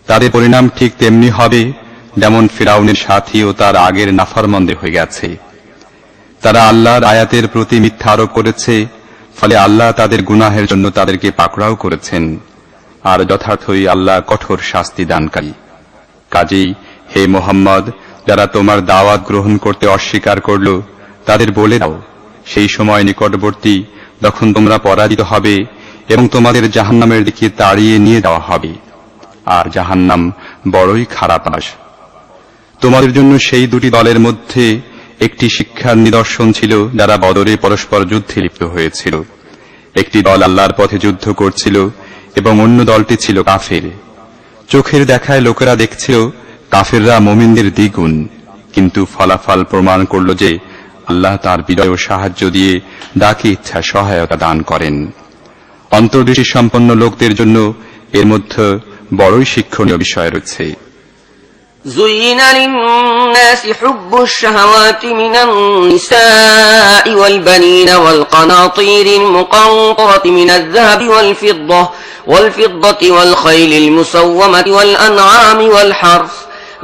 তাদের পরিণাম ঠিক তেমনি হবে যেমন ফিরাউনের সাথী ও তার আগের নাফরমানদের হয়ে গেছে। তারা আল্লাহর আয়াতের প্রতি মিথ্যা আরোপ করেছে, ফলে আল্লাহ তাদের গুনাহের জন্য তাদেরকে পাকড়াও করেছেন। আর যথার্থই আল্লাহ কঠোর শাস্তি দানকারী। কাজেই হে মুহাম্মদ, যারা তোমার দাওয়াত গ্রহণ করতে অস্বীকার করল, তাদের বলে দাও, সেই সময় নিকটবর্তী যখন তোমরা পরাজিত হবে এবং তোমাদের জাহান্নামের দিকে তাড়িয়ে নিয়ে যাওয়া হবে। আর জাহান্নাম বড়ই খারাপ আস। তোমাদের জন্য সেই দুটি দলের মধ্যে একটি শিক্ষার নিদর্শন ছিল, যারা বদরে পরস্পর যুদ্ধে লিপ্ত হয়েছিল। একটি দল আল্লাহর পথে যুদ্ধ করছিল এবং অন্য দলটি ছিল কাফের। চোখের দেখায় লোকেরা দেখছিল কাফেররা মুমিনদের দ্বিগুণ, কিন্তু ফলাফল প্রমাণ করল যে আল্লাহ তার বিজয় ও সাহায্য দিয়ে যাকে ইচ্ছা সহায়তা দান করেন। অন্তর্দৃষ্টি সম্পন্ন লোকদের জন্য এর মধ্যে বড়ই শিক্ষণীয় বিষয় রয়েছে। زين للناس حب الشهوات من النساء والبنين والقناطير المقنطرة من الذهب والفضة والخيل المسومة والأنعام والحرث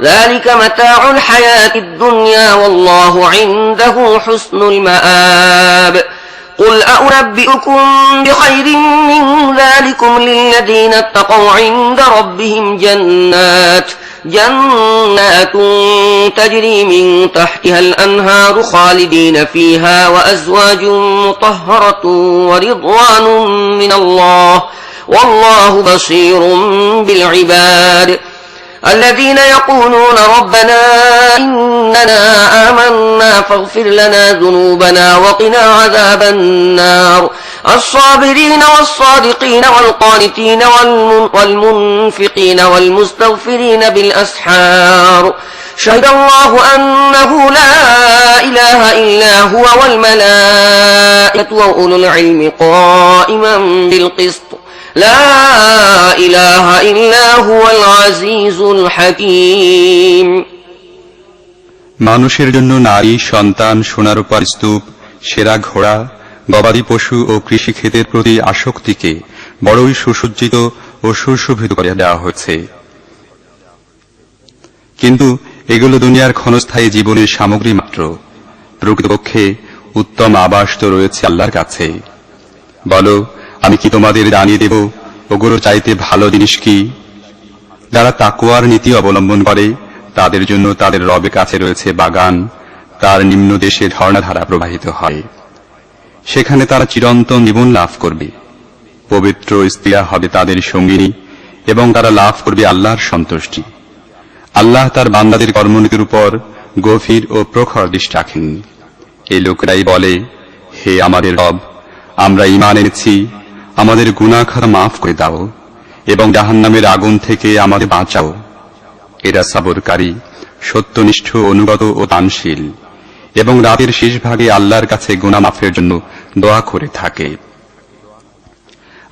ذلك متاع الحياة الدنيا والله عنده حسن المآب قل أنبئكم بخير من ذلكم للذين اتقوا عند ربهم جنات تجري من تحتها الأنهار خالدين فيها وأزواج مطهرة ورضوان من الله والله بصير بالعباد الذين يقولون ربنا إننا آمنا فاغفر لنا ذنوبنا وقنا عذاب النار الصابرين والصادقين والقانتين والمنفقين والمستغفرين بالأسحار شهد الله أنه لا إله إلا هو والملائكة والملائكة وأولو العلم قائما بالقسط لا إله إلا هو العزيز الحكيم মানুষের জন্য নারী, সন্তান, সোনার উপর স্তূপ, সেরা ঘোড়া, গবাদি পশু ও কৃষিক্ষেতের প্রতি আসক্তিকে বড়ই সুসজ্জিত ও সুশোভিত করে দেওয়া হয়েছে। কিন্তু এগুলো দুনিয়ার ক্ষণস্থায়ী জীবনের সামগ্রী মাত্র। প্রকৃতপক্ষে উত্তম আবাস তো রয়েছে আল্লাহর কাছে। বলো, আমি কি তোমাদের জানিয়ে দেব ওগুলো চাইতে ভালো জিনিস কি? যারা তাকওয়ার নীতি অবলম্বন করে তাদের জন্য তাদের রবের কাছে রয়েছে বাগান, তার নিম্নদেশে ঝর্ণাধারা প্রবাহিত হয়। সেখানে তারা চিরন্তন জীবন লাভ করবে। পবিত্র স্ত্রীরা হবে তাদের সঙ্গিনী এবং তারা লাভ করবে আল্লাহর সন্তুষ্টি। আল্লাহ তার বান্দাদের কর্মনীতির উপর গভীর ও প্রখর দৃষ্টি রাখেন। এই লোকেরাই বলে, হে আমাদের রব, আমরা ঈমান এনেছি, আমাদের গুনাহ খাতা মাফ করে দাও এবং জাহান্নামের আগুন থেকে আমাদের বাঁচাও। এরা সবরকারী, সত্যনিষ্ঠ, অনুগত ও দানশীল এবং রাতের শেষ ভাগে আল্লাহর কাছে গুনাহ মাফের জন্য দোয়া করে থাকে।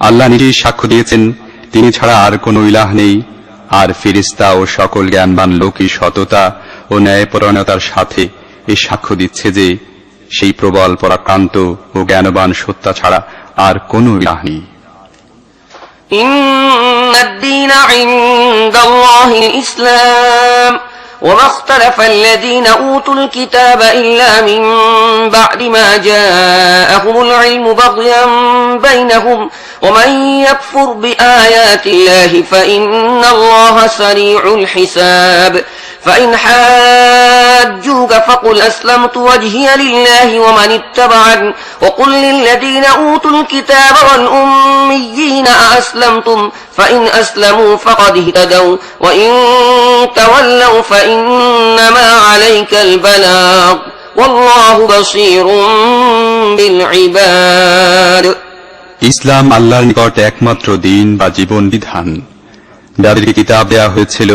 আল্লাহ নিজেই সাক্ষ্য দিয়েছেন তিনি ছাড়া আর কোনো ইলাহ নেই, আর ফেরেশতা ও সকল জ্ঞানবান লোকই সততা ও ন্যায়পরায়ণতার সাথে এই সাক্ষ্য দিচ্ছে যে সেই প্রবল পরাক্রান্ত ও জ্ঞানবান সত্তা ছাড়া আর কোনো ইলাহ নেই। إن الدين عند الله الإسلام وما اختلف الذين أوتوا الكتاب إلا من بعد ما جاءهم العلم بغيا بينهم ومن يكفر بآيات الله فإن الله سريع الحساب فإن حاجوك فقل أسلمت وجهي لله ومن اتبعني وقل للذين أوتوا الكتاب والأميين أأسلمتم فإن أسلموا فقد اهتدوا وإن تولوا فإنما عليك البلاغ والله بصير بالعباد ইসলাম আল্লাহর নিকট একমাত্র দিন বা জীবন বিধান। যাদেরকে কিতাব দেওয়া হয়েছিল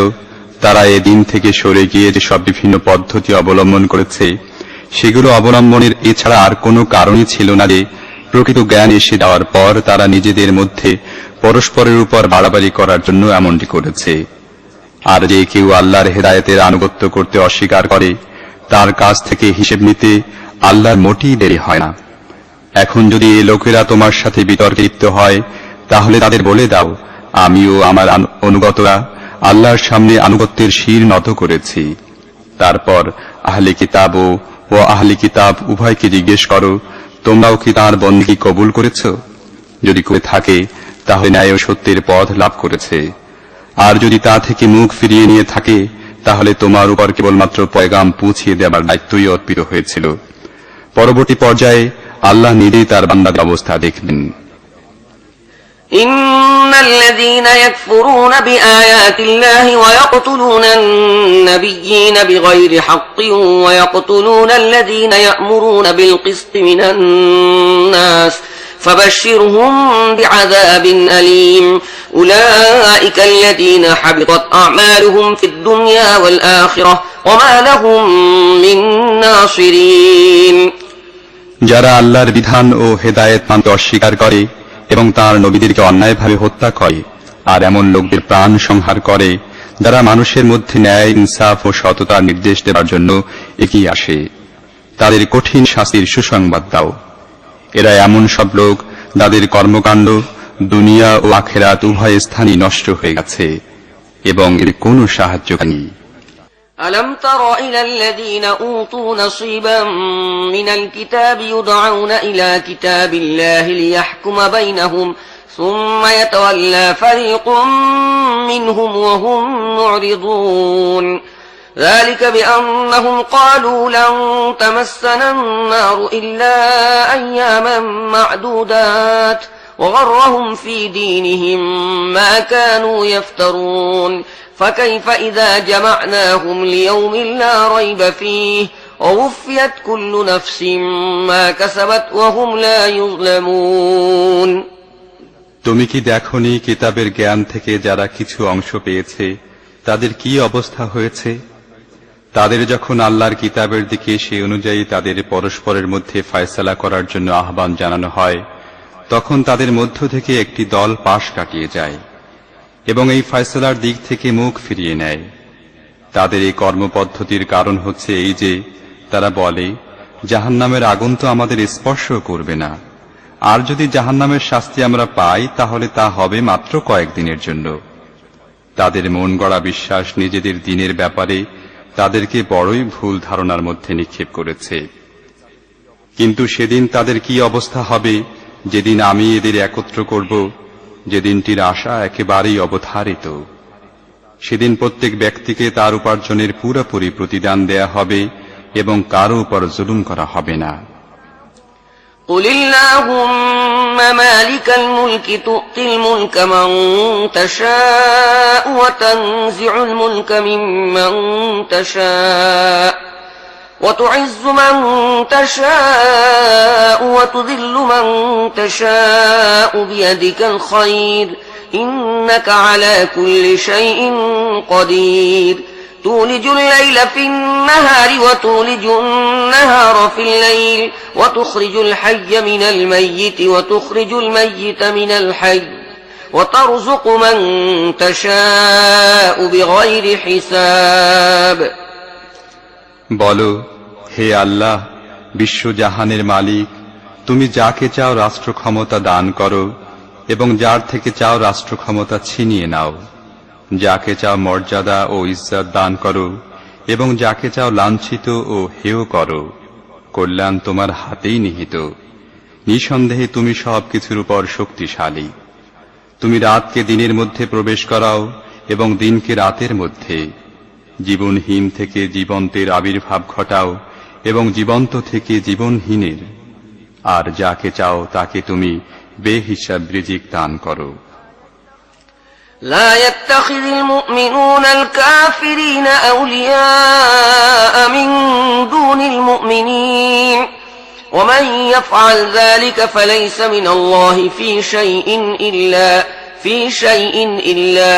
তারা এ দিন থেকে সরে গিয়ে যে সব বিভিন্ন পদ্ধতি অবলম্বন করেছে সেগুলো অবলম্বনের এছাড়া আর কোনো কারণই ছিল না যে প্রকৃত জ্ঞান এসে যাওয়ার পর তারা নিজেদের মধ্যে পরস্পরের উপর বাড়াবাড়ি করার জন্য এমনটি করেছে। আর যে কেউ আল্লাহর হেদায়েতের আনুগত্য করতে অস্বীকার করে তার কাছ থেকে হিসেব নিতে আল্লাহর মোটেই দেরি হয় না। এখন যদি এই লোকেরা তোমার সাথে বিতর্কে লিপ্ত হয় তাহলে তাদের বলে দাও, আমিও আমার অনুগতরা আল্লাহর সামনে আনুগত্যের শির নত করেছি। তারপর আহলে কিতাব ও আহলে কিতাব উভয়কে জিজ্ঞেস করো, তোমরাও কি তাঁর বন্দেগী কবুল করেছ? যদি করে থাকে তাহলে ন্যায় ও সত্যের পথ লাভ করেছে, আর যদি তা থেকে মুখ ফিরিয়ে নিয়ে থাকে তাহলে তোমার উপর কেবলমাত্র পয়গাম পৌঁছিয়ে দেওয়ার দায়িত্বই অর্পিত হয়েছিল। পরবর্তী পর্যায়ে আল্লাহ নিজেই তার বান্দাদের অবস্থা দেখবেন। إن الذين يكفرون بآيات الله ويقتلون النبيين بغير حق ويقتلون الذين يأمرون بالقسط من الناس فبشرهم بعذاب أليم أولئك الذين حبطت أعمالهم في الدنيا والآخرة وما لهم من ناصرين যারা আল্লাহর বিধান ও হেদায়েত মানতে অস্বীকার করে এবং তার নবীদেরকে অন্যায়ভাবে হত্যা করে আর এমন লোকদের প্রাণ সংহার করে যারা মানুষের মধ্যে ন্যায়, ইনসাফ ও সততার নির্দেশ দেওয়ার জন্য এগিয়ে আসে, তাদের কঠিন শাস্তির সুসংবাদ দাও। এরা এমন সব লোক যাদের কর্মকাণ্ড দুনিয়া ও আখিরাত উভয় স্থানই নষ্ট হয়ে গেছে এবং এর কোনো সাহায্যকারী নেই। ألم تر إلى الذين أوتوا نصيبا من الكتاب يدعون إلى كتاب الله ليحكم بينهم ثم يتولى فريق منهم وهم معرضون ذلك بأنهم قالوا لن تمسنا النار إلا أياما معدودات وغرهم في دينهم ما كانوا يفترون فكيف إذا جمعناهم ليوم لا ريب فيه ووفيت كل نفس ما كسبت وهم لا يظلمون তুমি কি দেখোনি কিতাবের জ্ঞান থেকে যারা কিছু অংশ পেয়েছে তাদের কি অবস্থা হয়েছে? তাদের যখন আল্লাহর কিতাবের দিকে সে অনুযায়ী তাদের পরস্পরের মধ্যে ফয়সালা করার জন্য আহ্বান জানানো হয়, তখন তাদের মধ্য থেকে একটি দল পাশ কাটিয়ে যায় এবং এই ফয়সালার দিক থেকে মুখ ফিরিয়ে নেয়। তাদের এই কর্মপদ্ধতির কারণ হচ্ছে এই যে তারা বলে, জাহান্নামের আগুন তো আমাদের স্পর্শ করবে না, আর যদি জাহান্নামের শাস্তি আমরা পাই তাহলে তা হবে মাত্র কয়েকদিনের জন্য। তাদের মন গড়া বিশ্বাস নিজেদের দিনের ব্যাপারে তাদেরকে বড়ই ভুল ধারণার মধ্যে নিক্ষেপ করেছে। কিন্তু সেদিন তাদের কি অবস্থা হবে, যেদিন আমি এদের একত্র করব, যে দিনটির আশা একেবারেই অবধারিত। সেদিন প্রত্যেক ব্যক্তিকে তার উপার্জনের পুরোপুরি প্রতিদান দেয়া হবে এবং কারো উপর জুলুম করা হবে না। قل اللهم مالك الملك تؤتي الملك من تشاء وتنزع الملك ممن تشاء وتعز من تشاء وتذل من تشاء بيدك الخير إنك على كل شيء قدير تولج الليل في النهار وتولج النهار في الليل وتخرج الحي من الميت وتخرج الميت من الحي وترزق من تشاء بغير حساب বলো, হে আল্লাহ, বিশ্বজাহানের মালিক, তুমি যাকে চাও রাষ্ট্র ক্ষমতা দান করো এবং যার থেকে চাও রাষ্ট্র ক্ষমতা ছিনিয়ে নাও। যাকে চাও মর্যাদা ও ইজ্জত দান করো এবং যাকে চাও লাঞ্ছিত ও হেয় করো। কল্যাণ তোমার হাতেই নিহিত। নিঃসন্দেহে তুমি সবকিছুর উপর শক্তিশালী। তুমি রাতকে দিনের মধ্যে প্রবেশ করাও এবং দিনকে রাতের মধ্যে। জীবনহীন থেকে জীবন্তের আবির্ভাব ঘটাও এবং জীবন্ত থেকে জীবনহীনের। আর যাকে চাও তাকে তুমি বেহিসাব রিজিক দান করো। لا يتخذ المؤمنون الكافرين أولياء من دون المؤمنين ومن يفعل ذلك فليس من الله في شيء إلا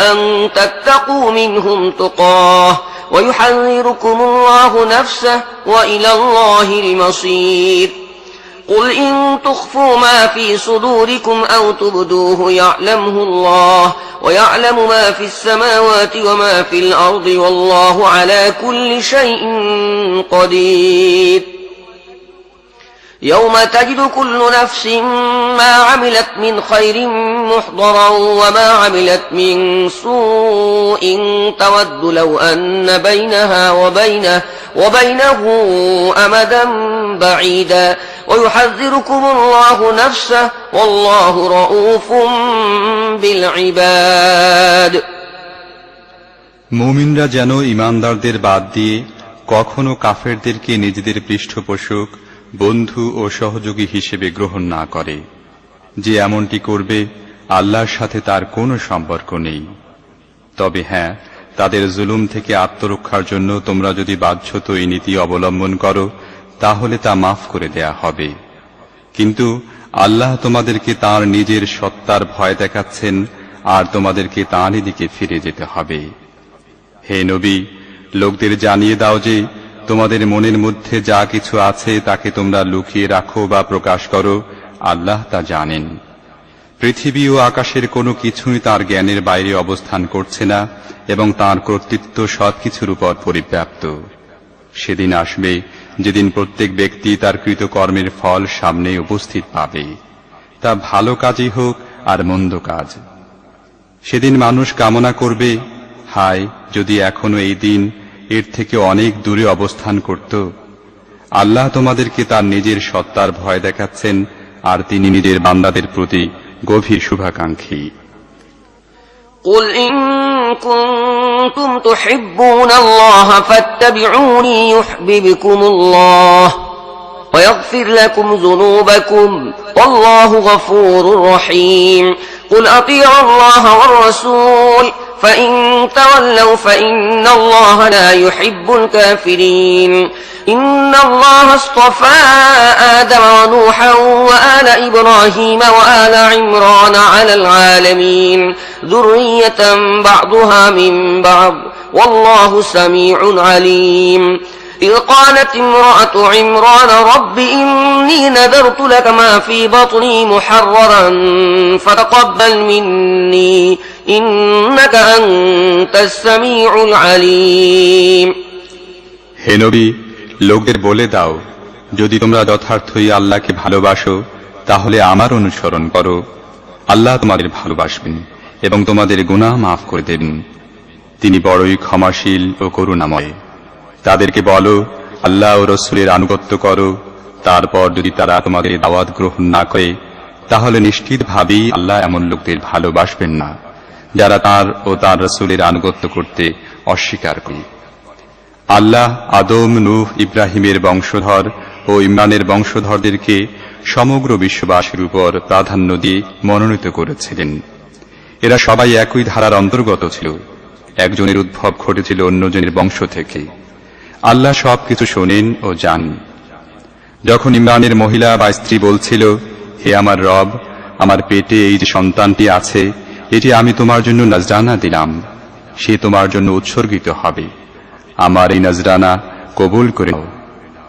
أن تتقوا منهم تقاه ويحذركم الله نفسه وإلى الله المصير قل إن تخفوا ما في صدوركم أو تبدوه يعلمه الله ويعلم ما في السماوات وما في الأرض والله على كل شيء قدير يوم تجد كل نفس ما عملت من خير محضرا وما عملت من سوء تود لو أن بينها وبينه أمدا بعيدا ويحذركم الله نفسه والله رؤوف بالعباد মুমিনরা যেন ঈমানদারদের বাদ দিয়ে কখনো কাফেরদেরকে নিজেদের পৃষ্ঠপোষক, বন্ধু ও সহযোগী হিসেবে গ্রহণ না করে। যে এমনটি করবে আল্লাহর সাথে তার কোনো সম্পর্ক নেই। তবে হ্যাঁ, তাদের জুলুম থেকে আত্মরক্ষার জন্য তোমরা যদি বাধ্যত এই নীতি অবলম্বন করো তাহলে তা মাফ করে দেয়া হবে। কিন্তু আল্লাহ তোমাদেরকে তার নিজের সত্তার ভয় দেখাচ্ছেন আর তোমাদেরকে তাঁরই দিকে ফিরে যেতে হবে। হে নবী, লোকদের জানিয়ে দাও যে তোমাদের মনের মধ্যে যা কিছু আছে তাকে তোমরা লুকিয়ে রাখো বা প্রকাশ করো, আল্লাহ তা জানেন। পৃথিবী ও আকাশের কোনো কিছুই তার জ্ঞানের বাইরে অবস্থান করছে না এবং তার কর্তৃত্ব সবকিছুর উপর পরিব্যাপ্ত। সেদিন আসবে যেদিন প্রত্যেক ব্যক্তি তার কৃতকর্মের ফল সামনে উপস্থিত পাবে, তা ভালো কাজই হোক আর মন্দ কাজ। সেদিন মানুষ কামনা করবে, হায় যদি এখনো এই দিন এর থেকে অনেক দূরে অবস্থান করত। আল্লাহ তোমাদেরকে তার নিজের সত্তার ভয় দেখাচ্ছেন আর তিনি নিজের বান্দাদের প্রতি গভীর শুভাকাঙ্ক্ষী। قل إن كنتم تحبون الله فاتبعوني يحببكم الله ويغفر لكم ذنوبكم والله غفور رحيم قل أطيعوا الله والرسول فإن تولوا فإن الله لا يحب الكافرين إن الله اصطفى آدم ونوحا وآل إبراهيم وآل عمران على العالمين ذرية بعضها من بعض والله سميع عليم إذ قالت امرأة عمران رب إني نذرت لك ما في بطني محررا فتقبل مني إنك أنت السميع العليم হে নবী, লোকদের বলে দাও, যদি তোমরা যথার্থই আল্লাহকে ভালোবাসো তাহলে আমার অনুসরণ করো। আল্লাহ তোমাদের ভালোবাসবেন এবং তোমাদের গুনাহ মাফ করে দেবেন। তিনি বড়ই ক্ষমাশীল ও করুণাময়। তাদেরকে বলো, আল্লাহ ও রাসূলের আনুগত্য করো। তারপর যদি তারা তোমাদের দাওয়াত গ্রহণ না করে তাহলে নিশ্চিতভাবেই আল্লাহ এমন লোকদের ভালোবাসবেন না যারা তার ও তার রাসূলের আনুগত্য করতে অস্বীকার করে। আল্লাহ আদম, নূহ, ইব্রাহিমের বংশধর ও ইমরানের বংশধরদেরকে সমগ্র বিশ্ববাসীর উপর প্রাধান্য দিয়ে মনোনীত করেছিলেন। এরা সবাই একই ধারার অন্তর্গত ছিল। একজনের উদ্ভব ঘটেছিল অন্যজনের বংশ থেকে। আল্লাহ সবকিছু শোনেন ও জানেন। যখন ইমরানের মহিলা বা স্ত্রী বলছিল, হে আমার রব, আমার পেটে এই যে সন্তানটি আছে, এটি আমি তোমার জন্য নজরানা দিলাম, সে তোমার জন্য উৎসর্গিত হবে। আমার এই নজরানা কবুল করে নাও,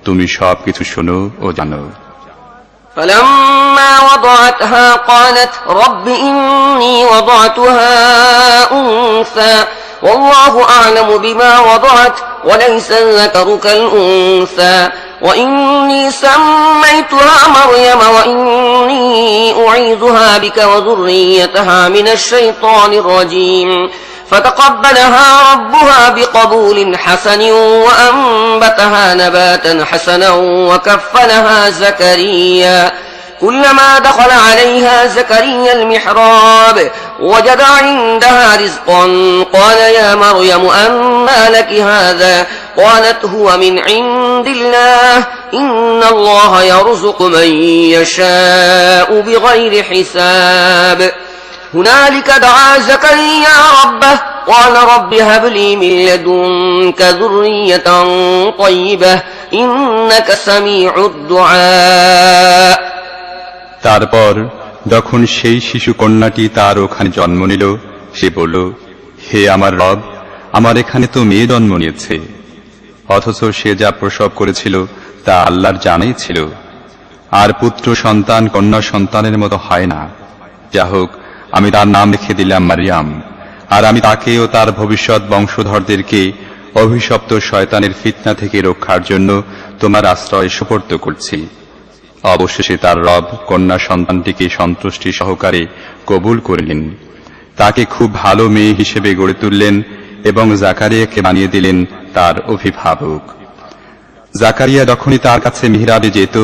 তুমি সবকিছু শোনো ও জানো। فلما وضعتها قالت رب إني وضعتها أنثى والله أعلم بما وضعت وليس الذكر كالأنثى وإني سميتها مريم وإني أعيذها بك وذريتها من الشيطان الرجيم فتقبلها ربها بقبول حسن وأنبتها نباتا حسنا وكفلها زكريا كلما دخل عليها زكريا المحراب وجد عندها رزقا قال يا مريم أنى لك هذا قالت هو من عند الله إن الله يرزق من يشاء بغير حساب هنالك دعا زكريا ربه قال رب هب لي من لدنك ذرية طيبة إنك سميع الدعاء তারপর যখন সেই শিশু কন্যাটি তার ওখানে জন্ম নিল, সে বলল, হে আমার রব, আমার এখানে তো মেয়ে জন্ম নিয়েছে, অথচ সে যা প্রসব করেছিল তা আল্লাহর জানাই ছিল। আর পুত্র সন্তান কন্যা সন্তানের মতো হয় না। যা হোক, আমি তার নাম রেখে দিলাম মারিয়াম, আর আমি তাকে ও তার ভবিষ্যৎ বংশধরদেরকে অভিশপ্ত শয়তানের ফিতনা থেকে রক্ষার জন্য তোমার আশ্রয় সুপর্দ করছি। অবশেষে তার রব কন্যা সন্তানটিকে সন্তুষ্টি সহকারে কবুল করলেন, তাকে খুব ভালো মেয়ে হিসেবে গড়ে তুললেন এবং জাকারিয়াকে বানিয়ে দিলেন তার অভিভাবক। জাকারিয়া যখনই তার কাছে মিহরাবে যেত,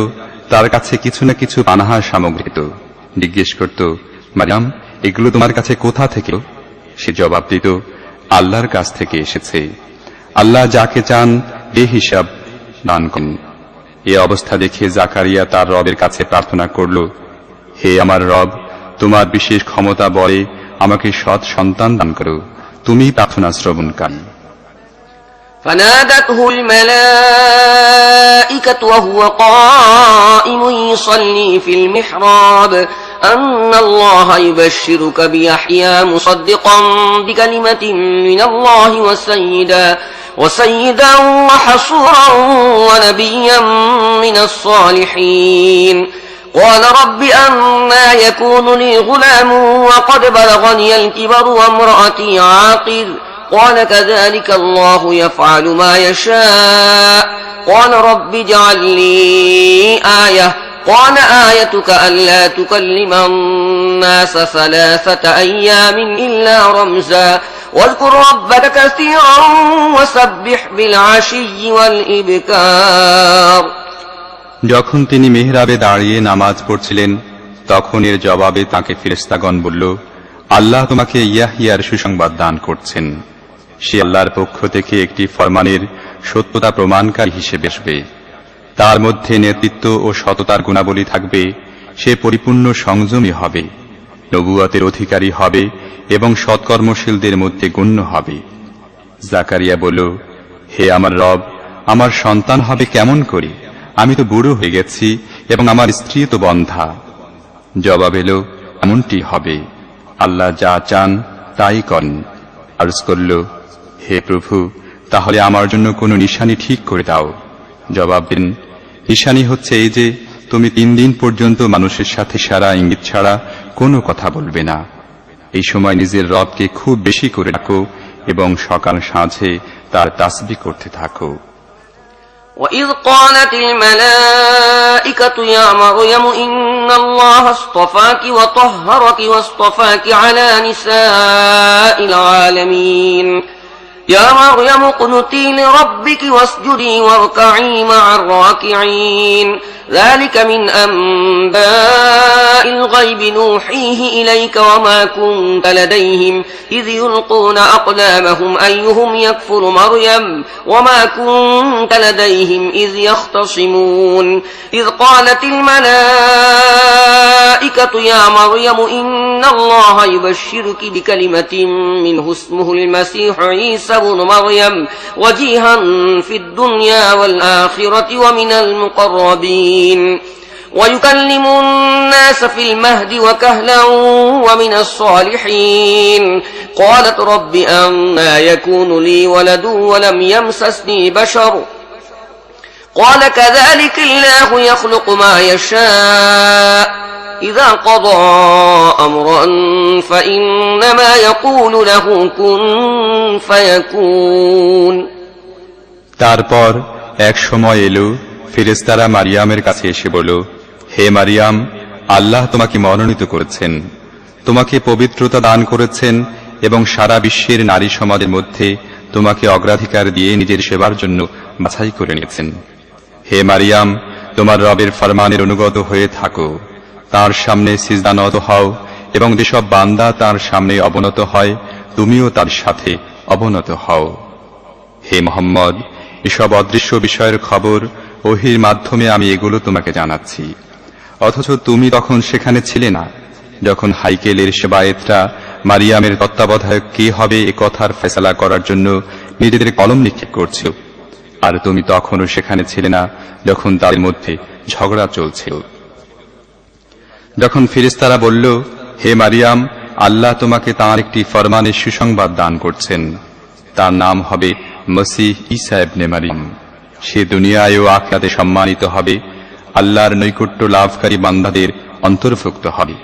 তার কাছে কিছু না কিছু পানাহার সামগ্রী পেত। জিজ্ঞেস করত, মারিয়াম, এগুলো তোমার কাছে কোথা থেকে? সে জবাব দিত, আল্লাহর কাছ থেকে এসেছে। আল্লাহ যাকে চান বেহিসাব দান করেন। এ অবস্থা দেখে জাকারিয়া তার রবের কাছে প্রার্থনা করল, হে আমার রব, তোমার বিশেষ ক্ষমতা বলে আমাকে সৎ সন্তান দান করো, তুমি প্রার্থনা শ্রবণকারী। فنادته الملائكة وهو قائم يصلي في المحراب أن الله يبشرك بيحيى مصدقا بكلمة من الله وسيدا وحصورا ونبيا من الصالحين قال رب أنى يكون لي غلام وقد بلغني الكبر وامرأتي عاقر قال كذلك الله يفعل ما يشاء قال رب اجعل لي آية قال آيتك ألا تكلم الناس 3 أيام إلا رمزا واذكر ربك كثيرا وسبح بالعشي والإبكار যখন তিনি মিহরাবে দাঁড়িয়ে নামাজ পড়ছিলেন, তখন এর জবাবে তাকে ফেরেশতাগণ বলল, আল্লাহ তোমাকে ইয়াহইয়ার সুসংবাদ দান করছেন। সে আল্লাহর পক্ষ থেকে একটি ফরমানের সত্যতা প্রমাণকারী হিসেবে আসবে। তার মধ্যে নেতৃত্ব ও সততার গুণাবলী থাকবে। সে পরিপূর্ণ সংযমী হবে, নবুয়তের অধিকারী হবে এবং সৎকর্মশীলদের মধ্যে গণ্য হবে। জাকারিয়া বলল, হে আমার রব, আমার সন্তান হবে কেমন করে? আমি তো বুড়ো হয়ে গেছি এবং আমার স্ত্রী তো বন্ধ্যা। জবাব এলো, এমনটি হবে, আল্লাহ যা চান তাই করেন। আরজ করল, হে প্রভু, তাহলে আমার জন্য কোনো নিশানি ঠিক করে দাও। জবাব দিন, নিশানি হচ্ছে এই যে তুমি 3 দিন পর্যন্ত মানুষের সাথে সারা ইঙ্গিত ছাড়া কোনো কথা বলবে না। এই সময় নিজের রবকে খুব বেশি করে ডাকো এবং সকাল সাঁঝে তার তাসবিহ করতে থাকো। وَإِذْ قَالَتِ الْمَلَائِكَةُ يَا مَرْيَمُ إِنَّ اللَّهَ اصْطَفَاكِ وَطَهَّرَكِ وَاصْطَفَاكِ عَلَى نِسَاءِ الْعَالَمِينَ يَا مَرْيَمُ اقْنُتِي لِرَبِّكِ وَاسْجُدِي وَارْكَعِي مَعَ الرَّاكِعِينَ ذلك من أنباء الغيب نوحيه إليك وما كنت لديهم إذ يلقون أقلامهم أيهم يكفر مريم وما كنت لديهم إذ يختصمون إذ قالت الملائكة يا مريم إن الله يبشرك بكلمة منه اسمه المسيح عيسى بن مريم وجيها في الدنيا والآخرة ومن المقربين ويكلم الناس في المهد وكهلا ومن الصالحين قالت رب أنى يكون لي ولد ولم يمسسني بشر قال كذلك الله يخلق ما يشاء إذا قضى أمرا فإنما يقول له كن فيكون। তারপর এক সময় এলো, ফেরেশতারা মারিয়ামের কাছে এসে বলল, হে মারিয়াম, আল্লাহ তোমাকে মনোনীত করেছেন, তোমাকে পবিত্রতা দান করেছেন এবং সারা বিশ্বের নারী সমাজের মধ্যে তোমাকে অগ্রাধিকার দিয়ে নিজের সেবার জন্য বাছাই করে নিয়েছেন। হে মারিয়াম, তোমার রবের ফরমানের অনুগত হয়ে থাকো, তার সামনে সিজদানত হও এবং যেসব বান্দা তার সামনে অবনত হয় তুমিও তার সাথে অবনত হও। হে মুহাম্মদ, এসব অদৃশ্য বিষয়ের খবর ওহীর মাধ্যমে আমি এগুলো তোমাকে জানাচ্ছি, অথচ তুমি তখন সেখানে ছিলে না যখন হাইকেলের সেবায়েতরা মারিয়ামের তত্ত্বাবধায়ক কে হবে এ কথার ফয়সালা করার জন্য নিজেদের কলম নিক্ষেপ করছিল, আর তুমি তখনও সেখানে ছিলে না যখন তাদের মধ্যে ঝগড়া চলছিল। যখন ফেরেশতারা বলল, হে মারিয়াম, আল্লাহ তোমাকে তাঁর একটি ফরমানের সুসংবাদ দান করছেন, তার নাম হবে মসিহ ঈসা ইবনে মারিয়াম, সে দুনিয়ায় ও আখিরাতে সম্মানিত হবে, আল্লাহর নৈকট্য লাভকারী বান্দাদের অন্তর্ভুক্ত হবে,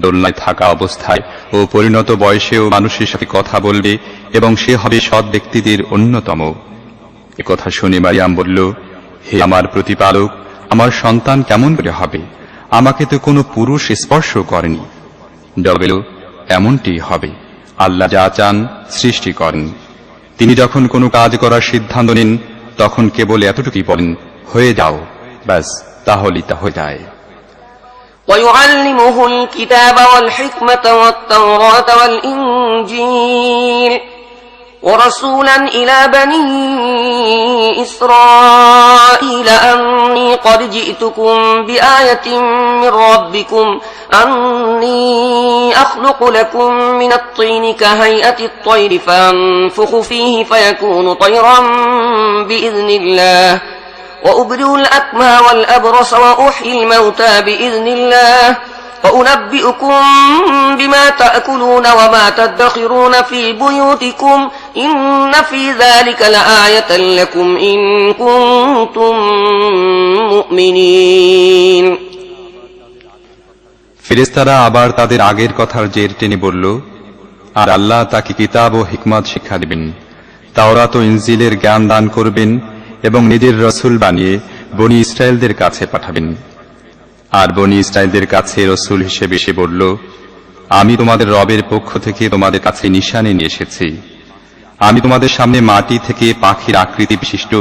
দোলনায় থাকা অবস্থায় ও পরিণত বয়সেও মানুষের সাথে কথা বলবে এবং সে হবে সৎ ব্যক্তিদের অন্যতম। একথা শুনে মারিয়াম বলল, হে আমার প্রতিপালক, আমার সন্তান কেমন করে হবে? আমাকে তো কোনো পুরুষ স্পর্শ করেনি। জবাব এলো, এমনটি হবে, আল্লাহ যা চান সৃষ্টি করেন। তিনি যখন কোনো কাজ করার সিদ্ধান্ত নেন তখন কেবল এতটুকুই বলেন, হয়ে যাও, ব্যাস, তাহলেই তা হয়ে যায়। ويعلمه الكتاب والحكمة والتوراة والإنجيل ورسولا إلى بني إسرائيل أني قد جئتكم بآية من ربكم أني أخلق لكم من الطين كهيئة الطير فأنفخ فيه فيكون طيرا بإذن الله وأبرئ الأكمه والأبرص وأحيي الموتى بإذن الله وأنبئكم بما تأكلون وما تدخرون في بيوتكم إن في ذلك لآية لكم إن كنتم مؤمنين। ফেরেশতারা আবার তাদের আগের কথার জের টেনে বলল, আর আল্লাহ তাকে কিতাব ও হিকমত শিক্ষা দিবেন, তাওরাত ও ইনজিলের জ্ঞান দান করবেন এবং নিজের রসুল বানিয়ে বনি ইসরায়েলদের কাছে পাঠাবেন। আর বনি ইসরায়েলদের কাছে রসুল হিসেবে এসে বলল, আমি তোমাদের রবের পক্ষ থেকে তোমাদের কাছে নিশানে নিয়ে এসেছি। আমি তোমাদের সামনে মাটি থেকে পাখির আকৃতি বিশিষ্ট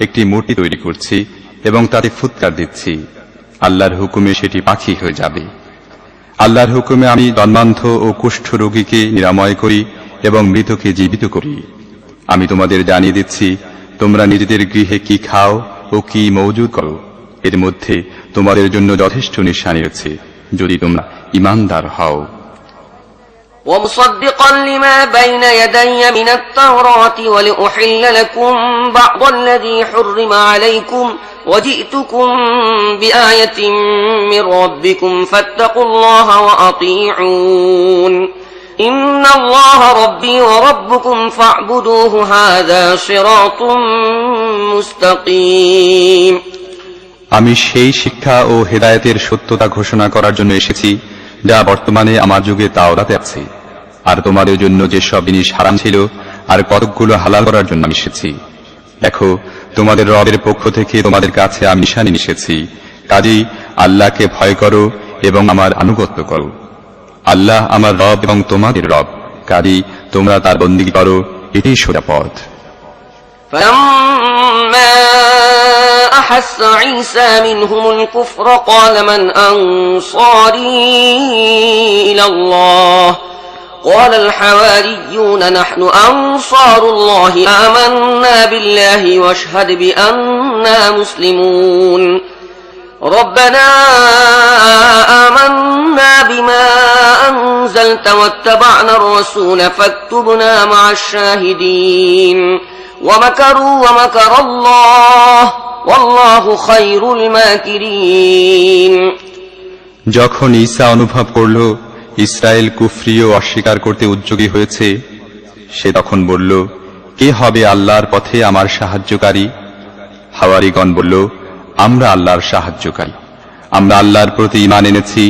একটি মূর্তি তৈরি করছি এবং তাতে ফুৎকার দিচ্ছি, আল্লাহর হুকুমে সেটি পাখি হয়ে যাবে। আল্লাহর হুকুমে আমি জন্মান্ধ ও কুষ্ঠ রোগীকে নিরাময় করি এবং মৃতকে জীবিত করি। আমি তোমাদের জানিয়ে দিচ্ছি তোমরা নিজেদের গৃহে কি খাও ও কি মওজুদ করো, এর মধ্যে তোমাদের জন্য যথেষ্ট নিশানি আছে যদি তোমরা ঈমানদার হও। ومصدقا لما بين يدي من التوراة ولأحل لكم بعض الذي حرم عليكم وجئتكم بآية من ربكم فاتقوا الله وأطيعون إن الله ربي وربكم فاعبدوه هذا صراط مستقيم আমি সেই শিক্ষা ও হেদায়েতের সত্যতা ঘোষণা করার জন্য এসেছি যা বর্তমানে আমার যুগে তাওরাতে আছে, আর তোমাদের জন্য যে সব জিনিস হারাম ছিল আর কতকগুলো হালাল করার জন্য আমি এসেছি। দেখো, তোমাদের রবের পক্ষ থেকে তোমাদের কাছে আমি নিশানি নিয়ে এসেছি, কাজেই আল্লাহকে ভয় করো এবং আমার আনুগত্য করো। আল্লাহ আমার রব এবং তোমাদের রব, কাজেই তোমরা তার বন্দেগী করো, এটাই সোজা পথ। فلما أحس عيسى منهم الكفر قال من أنصاري إلى الله قال الحواريون نحن أنصار الله آمنا بالله واشهد بأننا مسلمون ربنا آمنا بما أنزلت واتبعنا الرسول فاكتبنا مع الشاهدين ومكروا ومكر الله والله خير الماكرين যখন ঈসা অনুভব করল ইসরায়েল কুফরি ও অস্বীকার করতে উদ্যোগী হয়েছে, সে তখন বলল, কে হবে আল্লাহর পথে আমার সাহায্যকারী? হাওয়ারীগণ বলল, আমরা আল্লাহর সাহায্যকারী, আমরা আল্লাহর প্রতি ঈমান এনেছি,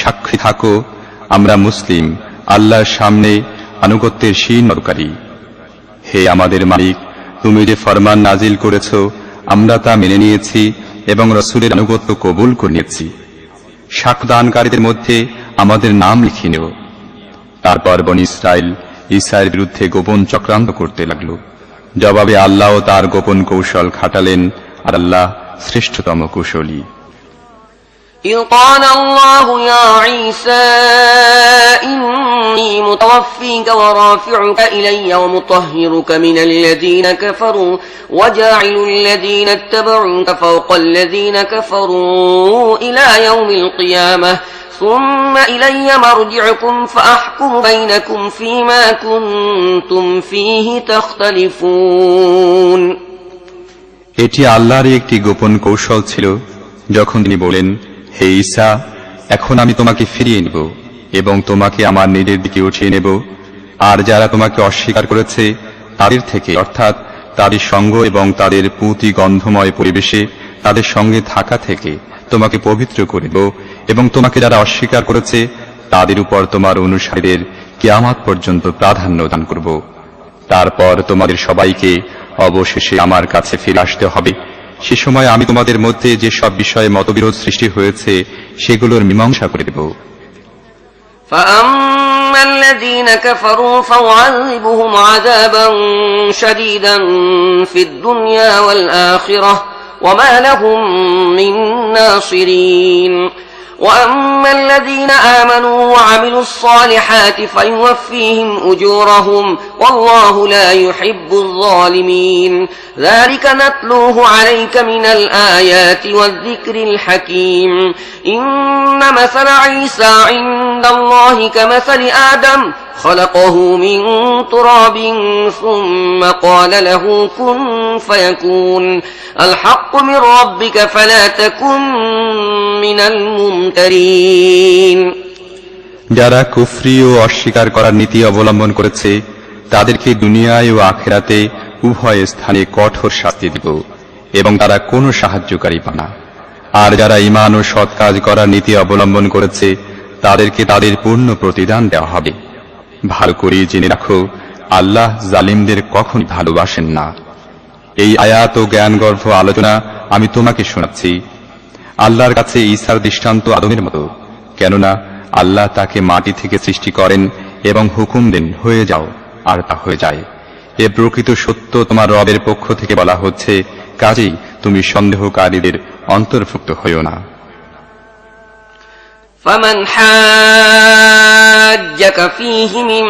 সাক্ষী থাকো আমরা মুসলিম, আল্লাহর সামনে আনুগত্যের শীর্ণকারী। হে আমাদের মালিক, তুমি যে ফরমান নাজিল করেছ আমরা তা মেনে নিয়েছি এবং রাসূলের আনুগত্য কবুল করে নিয়েছি। সাক্ষ্যদানকারীদের মধ্যে আমাদের নাম লিখে নিও। তারপর বনী ইসরাইল ঈসার বিরুদ্ধে গোপন চক্রান্ত করতে লাগল। জবাবে আল্লাহ তার গোপন কৌশল খাটালেন, আর আল্লাহ শ্রেষ্ঠতম কুশলী। إذ قال الله يا عيسى إني متوفيك ورافعك إلي ومطهرك من الذين كفروا وجاعل الذين اتبعوك فوق الذين كفروا إلى يوم القيامة ثم إلي مرجعكم فأحكم بينكم فيما كنتم فيه تختلفون এটি আল্লাহর একটি গোপন কৌশল ছিল যখন তিনি বলেন, হে ঈসা, এখন আমি তোমাকে ফিরিয়ে নেব এবং তোমাকে আমার নিজের দিকে উঠিয়ে নেব, আর যারা তোমাকে অস্বীকার করেছে তাদের থেকে, অর্থাৎ তাদের সঙ্গ এবং তাদের পুঁতি গন্ধময় পরিবেশে তাদের সঙ্গে থাকা থেকে তোমাকে পবিত্র করে দেব, এবং তোমাকে যারা অস্বীকার করেছে তাদের উপর তোমার অনুসারীদের কিয়ামত পর্যন্ত প্রাধান্য দান করব। তারপর তোমাদের সবাইকে অবশেষে আমার কাছে ফিরে আসতে হবে। সে সময় আমি তোমাদের মধ্যে যে সব বিষয়ে মতবিরোধ সৃষ্টি হয়েছে সেগুলোর মীমাংসা করে দেব। فأما الذين كفروا فأعذبهم عذابا شديدا في الدنيا والآخرة وما لهم من ناصرين وأما الذين آمنوا وعملوا الصالحات فيوفيهم أجورهم والله لا يحب الظالمين ذلك نتلوه عليك من الآيات والذكر الحكيم إن مثل عيسى عند الله كمثل آدم خلقه من تراب ثم قال له كن فيكون الحق من ربك فلا تكن من الممترين যারা কুফরি ও অস্বীকার করার নীতি অবলম্বন করেছে তাদেরকে দুনিয়ায় ও আখিরাতে উভয় স্থানে কঠোর শাস্তি দিব এবং তারা কোনো সাহায্যকারী পাবে না। আর যারা ঈমান ও সৎ কাজ করার নীতি অবলম্বন করেছে তাদেরকে তাদের পূর্ণ প্রতিদান দেওয়া হবে। ভালো করে জেনে রাখো, আল্লাহ জালিমদের কখনই ভালোবাসেন না। এই আয়াত ও জ্ঞানগর্ভ আলোচনা আমি তোমাকে শোনাচ্ছি। আল্লাহর কাছে ঈসার দৃষ্টান্ত আদমের মতো, কেননা আল্লাহ তাকে মাটি থেকে সৃষ্টি করেন এবং হুকুম দেন, হয়ে যাও, আর তা হয়ে যায়। এ প্রকৃত সত্য তোমার রবের পক্ষ থেকে বলা হচ্ছে, কাজেই তুমি সন্দেহকারীদের অন্তর্ভুক্ত হইও না। فمن حاجك فيه من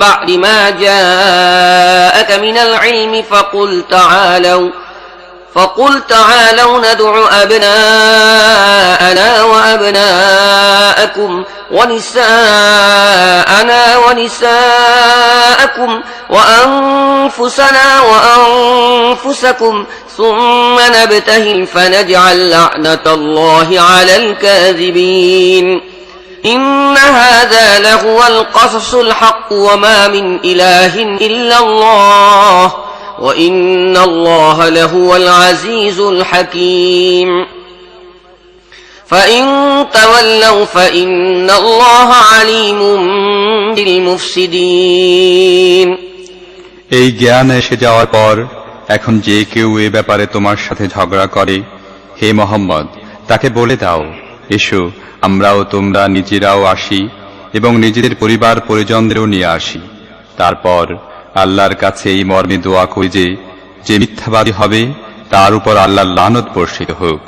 بعد ما جاءك من العلم فقل تعالوا ندع أبناءنا وأبناءكم ونساءنا ونساءكم وأنفسنا وأنفسكم ثم نبتهل فنجعل لعنة الله على الكاذبين إن هذا لهو القصص الحق وما من إله إلا الله وإن الله لهو العزيز الحكيم فإن تولوا فإن الله عليم بالمفسدين এই জ্ঞান এসে যাওয়ার পর এখন যে কেউ এ ব্যাপারে তোমার সাথে ঝগড়া করে, হে মুহাম্মদ, তাকে বলে দাও, এসো আমরাও তোমরা নিজেরাও আসি এবং নিজেদের পরিবার পরিজনদেরও নিয়ে আসি। তারপর আল্লাহর কাছে এই মর্মে দোয়া করি যে মিথ্যাবাদী হবে তার উপর আল্লাহর লানত বর্ষিত হোক।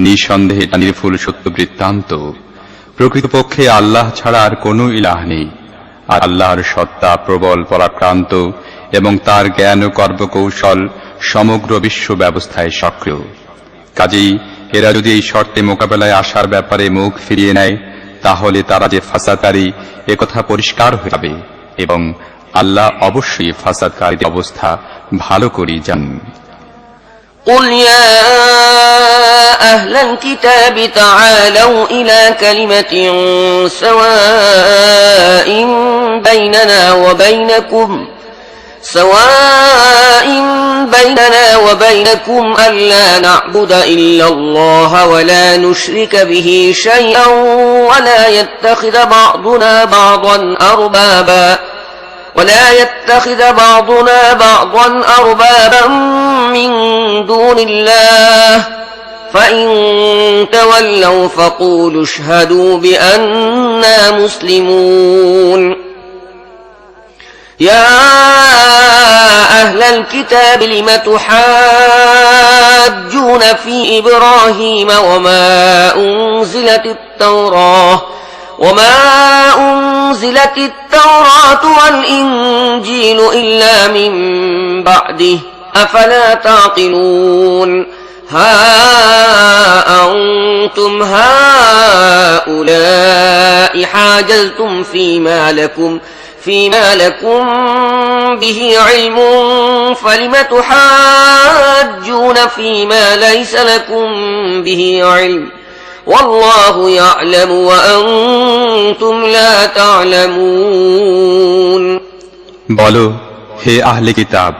নিঃসন্দেহে এটা নির্ভুল সত্য বৃত্তান্ত। প্রকৃতপক্ষে আল্লাহ ছাড়া আর কোনো ইলাহ নেই, আর আল্লাহর সত্তা প্রবল পরাক্রান্ত এবং তার জ্ঞান ও কর্মকৌশল সমগ্র বিশ্ব ব্যবস্থায় সক্রিয়। কাজেই এরা যদি এই শর্তে মোকাবেলায় আসার ব্যাপারে মুখ ফিরিয়ে নেয়, তাহলে তারা যে ফাসাদকারী একথা পরিষ্কার হয়ে যাবে এবং আল্লাহ অবশ্যই ফাসাদকারীদের অবস্থা ভালো করেই জানেন। قل يا أهل الكتاب تعالوا إلى كلمة سواء بيننا وبينكم ألا نعبد إلا الله ولا نشرك به شيئا ولا يتخذ بعضنا بعضا أربابا من دون الله فإن تولوا فقولوا اشهدوا بأننا مسلمون يا أهل الكتاب لم تحاجون في إبراهيم وما أنزلت التوراة والإنجيل إلا من بعده أفلا تعقلون ها أنتم هؤلاء حاجزتم فيما لكم به علم فلم تحاجون فيما ليس لكم به علم والله يعلم وأنتم لا تعلمون বলো, হে আহলে কিতাব,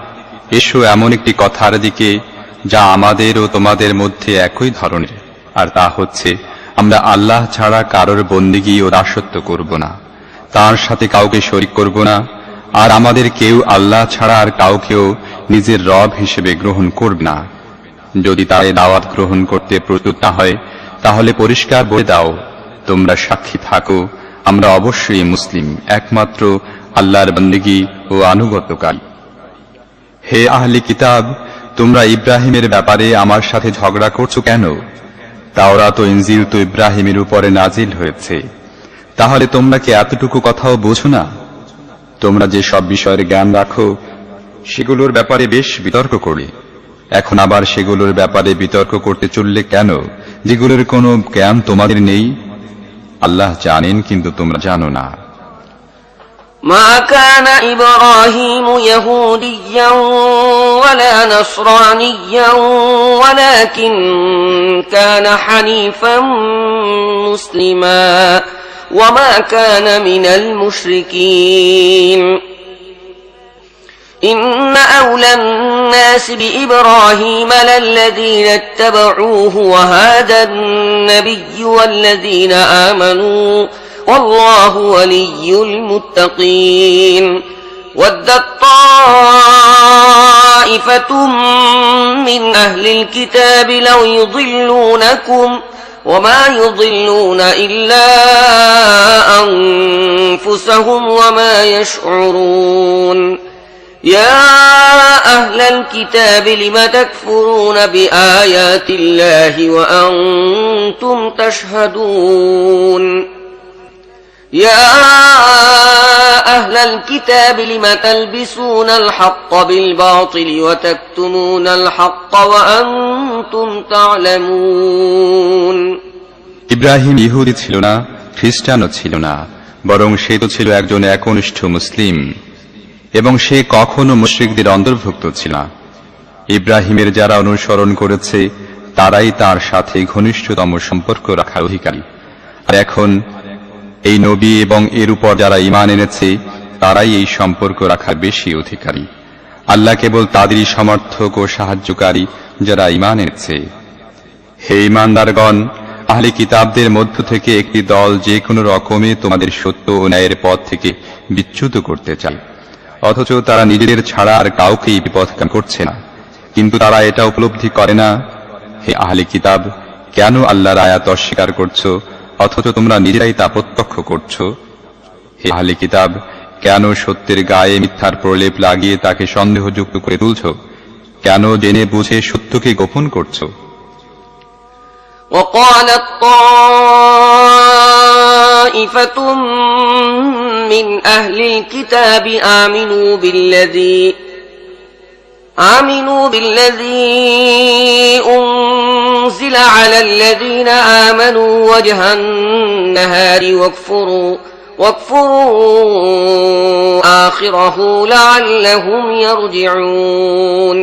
এসো এমন একটি কথার দিকে যা আমাদের ও তোমাদের মধ্যে একই ধরনের, আর তা হচ্ছে আমরা আল্লাহ ছাড়া কারোর বন্দেগী ও দাসত্ব করব না, তার সাথে কাউকে শরীক করব না, আর আমাদের কেউ আল্লাহ ছাড়া আর কাউকেও নিজের রব হিসেবে গ্রহণ করবে না। যদি তার দাওয়াত গ্রহণ করতে প্রস্তুত না হয়, তাহলে পরিষ্কার বলে দাও, তোমরা সাক্ষী থাকো, আমরা অবশ্যই মুসলিম, একমাত্র আল্লাহর বন্দেগী ও আনুগত্যকারী। হে আহলে কিতাব, তোমরা ইব্রাহিমের ব্যাপারে আমার সাথে ঝগড়া করছো কেন? তাওরাত ও ইনজিল তো ইব্রাহিমের উপরে নাজিল হয়েছে, তাহলে তোমরা কি এতটুকু কথাও বোঝো না? তোমরা যে সব বিষয়ের জ্ঞান রাখো সেগুলোর ব্যাপারে বেশ বিতর্ক করে, এখন আবার সেগুলোর ব্যাপারে বিতর্ক করতে চললে কেন যেগুলোর কোনো জ্ঞান তোমাদের নেই? আল্লাহ জানেন, কিন্তু তোমরা জানো না। ما كان إبراهيم يهوديا ولا نصرانيا ولكن كان حنيفا مسلما وما كان من المشركين إن أولى الناس بإبراهيم للذين اتبعوه وهذا النبي والذين آمنوا والله ولي المتقين ودت طائفة من أهل الكتاب لو يضلونكم وما يضلون إلا أنفسهم وما يشعرون يا أهل الكتاب لم تكفرون بآيات الله وأنتم تشهدون يا أهل الكتاب لم تلبسون الحق بالباطل وتكتمون الحق وأنتم تعلمون ইব্রাহিম ইহুদি ছিল না, খ্রিস্টানও ছিল না, বরং সে তো ছিল একজন একনিষ্ঠ মুসলিম এবং সে কখনো মুশরিকদের অন্তর্ভুক্ত ছিল না। ইব্রাহিমের যারা অনুসরণ করেছে তারাই তার সাথে ঘনিষ্ঠতম সম্পর্ক রাখার অধিকারী। আর এখন এই নবী এবং এর উপর যারা ঈমান এনেছে তারাই এই সম্পর্ক রাখার বেশি অধিকারী। আল্লাহ কেবল তাদেরই সমর্থক ও সাহায্যকারী যারা ঈমান এনেছে। হে ঈমানদারগণ, আহলে কিতাবদের মধ্য থেকে একটি দল যে কোনো রকমে তোমাদের সত্য ও ন্যায়ের পথ থেকে বিচ্যুত করতে চায়, অথচ তারা নিজেদের ছাড়া আর কাউকেই বিপথগামী করছে না, কিন্তু তারা এটা উপলব্ধি করে না। হে আহলে কিতাব, কেন আল্লাহর আয়াত অস্বীকার করছো অথচ তোমরা নিজেরাই তা প্রত্যক্ষ করছো? হে আহলে কিতাব, কেন সত্যের গায়ে মিথ্যার প্রলেপ লাগিয়ে তাকে সন্দেহযুক্ত করে তুলছো? কেন জেনে বুঝে সত্যকে গোপন করছো? وقالت طائفة من أهل الكتاب آمنوا بالذي أنزل على الذين آمنوا وجه النهار واكفروا آخره لعلهم يرجعون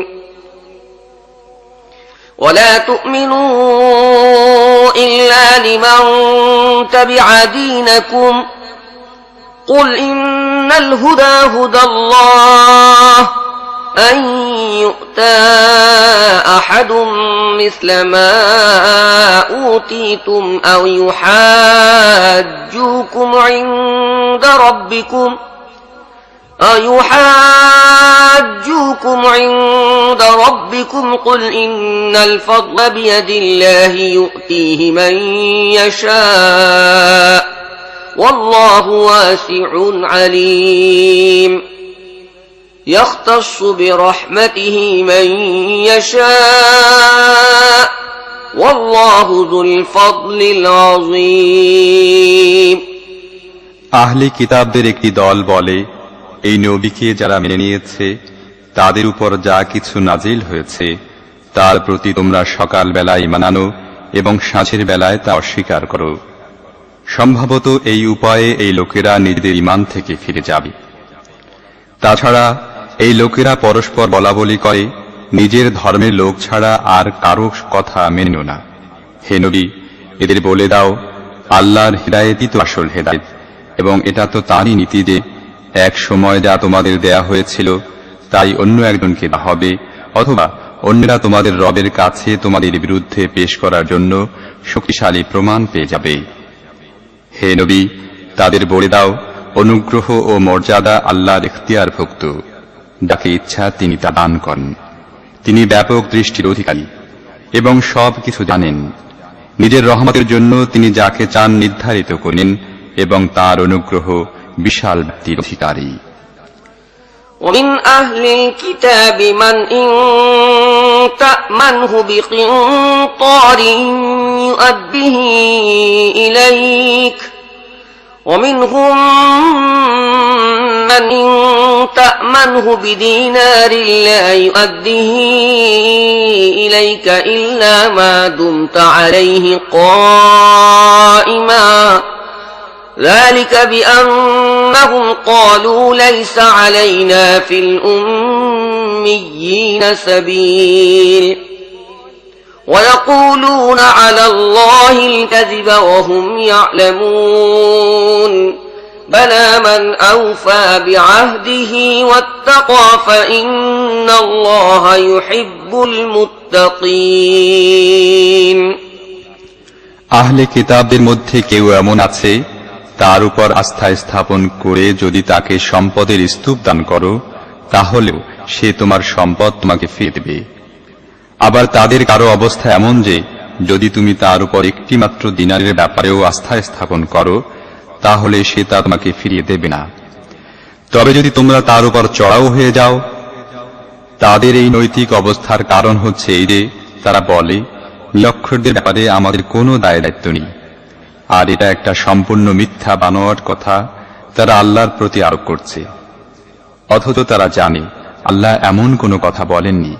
ولا تؤمنوا إلا لمن تبع دينكم قل إن الهدى هدى الله أن يؤتى أحد مثل ما أوتيتم أو يحاجوكم عند ربكم قل إن الفضل بيد الله يؤتيه من يشاء والله واسع عليم يختص برحمته من يشاء والله ذو الفضل العظيم আহলে কিতাবদের একটি দল বলে, এই নবীকে যারা মেনে নিয়েছে তাদের উপর যা কিছু নাজিল হয়েছে তার প্রতি তোমরা সকাল বেলায় ঈমান আনো এবং সাঁঝের বেলায় তা অস্বীকার করো। সম্ভবত এই উপায়ে এই লোকেরা নিজেদের ঈমান থেকে ফিরে যাবে। তাছাড়া এই লোকেরা পরস্পর বলাবলি করে, নিজের ধর্মের লোক ছাড়া আর কারো কথা মেনো না। হে নবী, এদের বলে দাও, আল্লাহর হিদায়াতই তো আসল হেদায়েত, এবং এটা তো তারই নীতি যে এক সময় যা তোমাদের দেয়া হয়েছিল তাই অন্য একজনকে দেওয়া হবে, অথবা অন্যরা তোমাদের রবের কাছে তোমাদের বিরুদ্ধে পেশ করার জন্য শক্তিশালী প্রমাণ পেয়ে যাবে। হে নবী, তাদের বলে দাও, অনুগ্রহ ও মর্যাদা আল্লাহর ইখতিয়ারভুক্ত, যাকে ইচ্ছা তিনি তা দান করেন। তিনি ব্যাপক দৃষ্টির অধিকারী এবং সব কিছু জানেন। নিজের রহমতের জন্য তিনি যাকে চান নির্ধারিত করেন এবং তার অনুগ্রহ বিশাল ব্যক্তির অধিকারী। ومن أهل الكتاب من إن تأمنه بقنطار يؤده إليك ومنهم من إن تأمنه بدينار لا يؤده إليك إلا ما دمت عليه قائما ذلك بأنهم قالوا ليس علينا في الأميين سبيل ويقولون على الله الكذب وهم يعلمون بلى من أوفى بعهده واتقى فإن الله يحب المتقين আহলে কিতাবদের মধ্যে কেউ এমন আছে, তার উপর আস্থা স্থাপন করে যদি তাকে সম্পদের স্তূপ দান করো তাহলেও সে তোমার সম্পদ তোমাকে ফিরিয়ে দেবে। আবার তাদের কারো অবস্থা এমন যে যদি তুমি তার উপর একটি মাত্র দিনারের ব্যাপারেও আস্থা স্থাপন করো তাহলে সে তা তোমাকে ফিরিয়ে দেবে না। তবে যদি তোমরা তার উপর চড়াও হয়ে যাও, তাদের এই নৈতিক অবস্থার কারণ হচ্ছে এই যে তারা বলে, নিরক্ষরদের ব্যাপারে আমাদের কোনো দায়িত্ব নেই। আর এটা একটা সম্পূর্ণ মিথ্যা বানোয়াট কথা তারা আল্লাহর প্রতি আরোপ করছে, অথচ তারা জানে আল্লাহ এমন কোনো কথা বলেননি।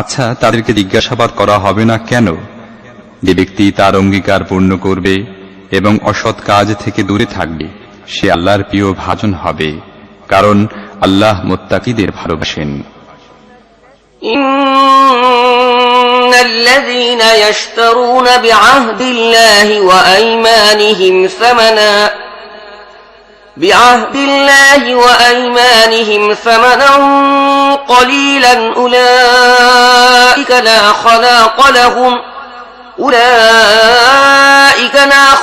আচ্ছা, তাদেরকে জিজ্ঞাসাবাদ করা হবে না কেন? যে ব্যক্তি তার অঙ্গীকার পূর্ণ করবে এবং অসৎ কাজ থেকে দূরে থাকবে সে আল্লাহর প্রিয় ভাজন হবে, কারণ আল্লাহ মুত্তাকিদের ভালোবাসেন। إن الذين يشترون بعهد الله وأيمانهم بعهد الله وأيمانهم ثمنا قليلا أولئك لا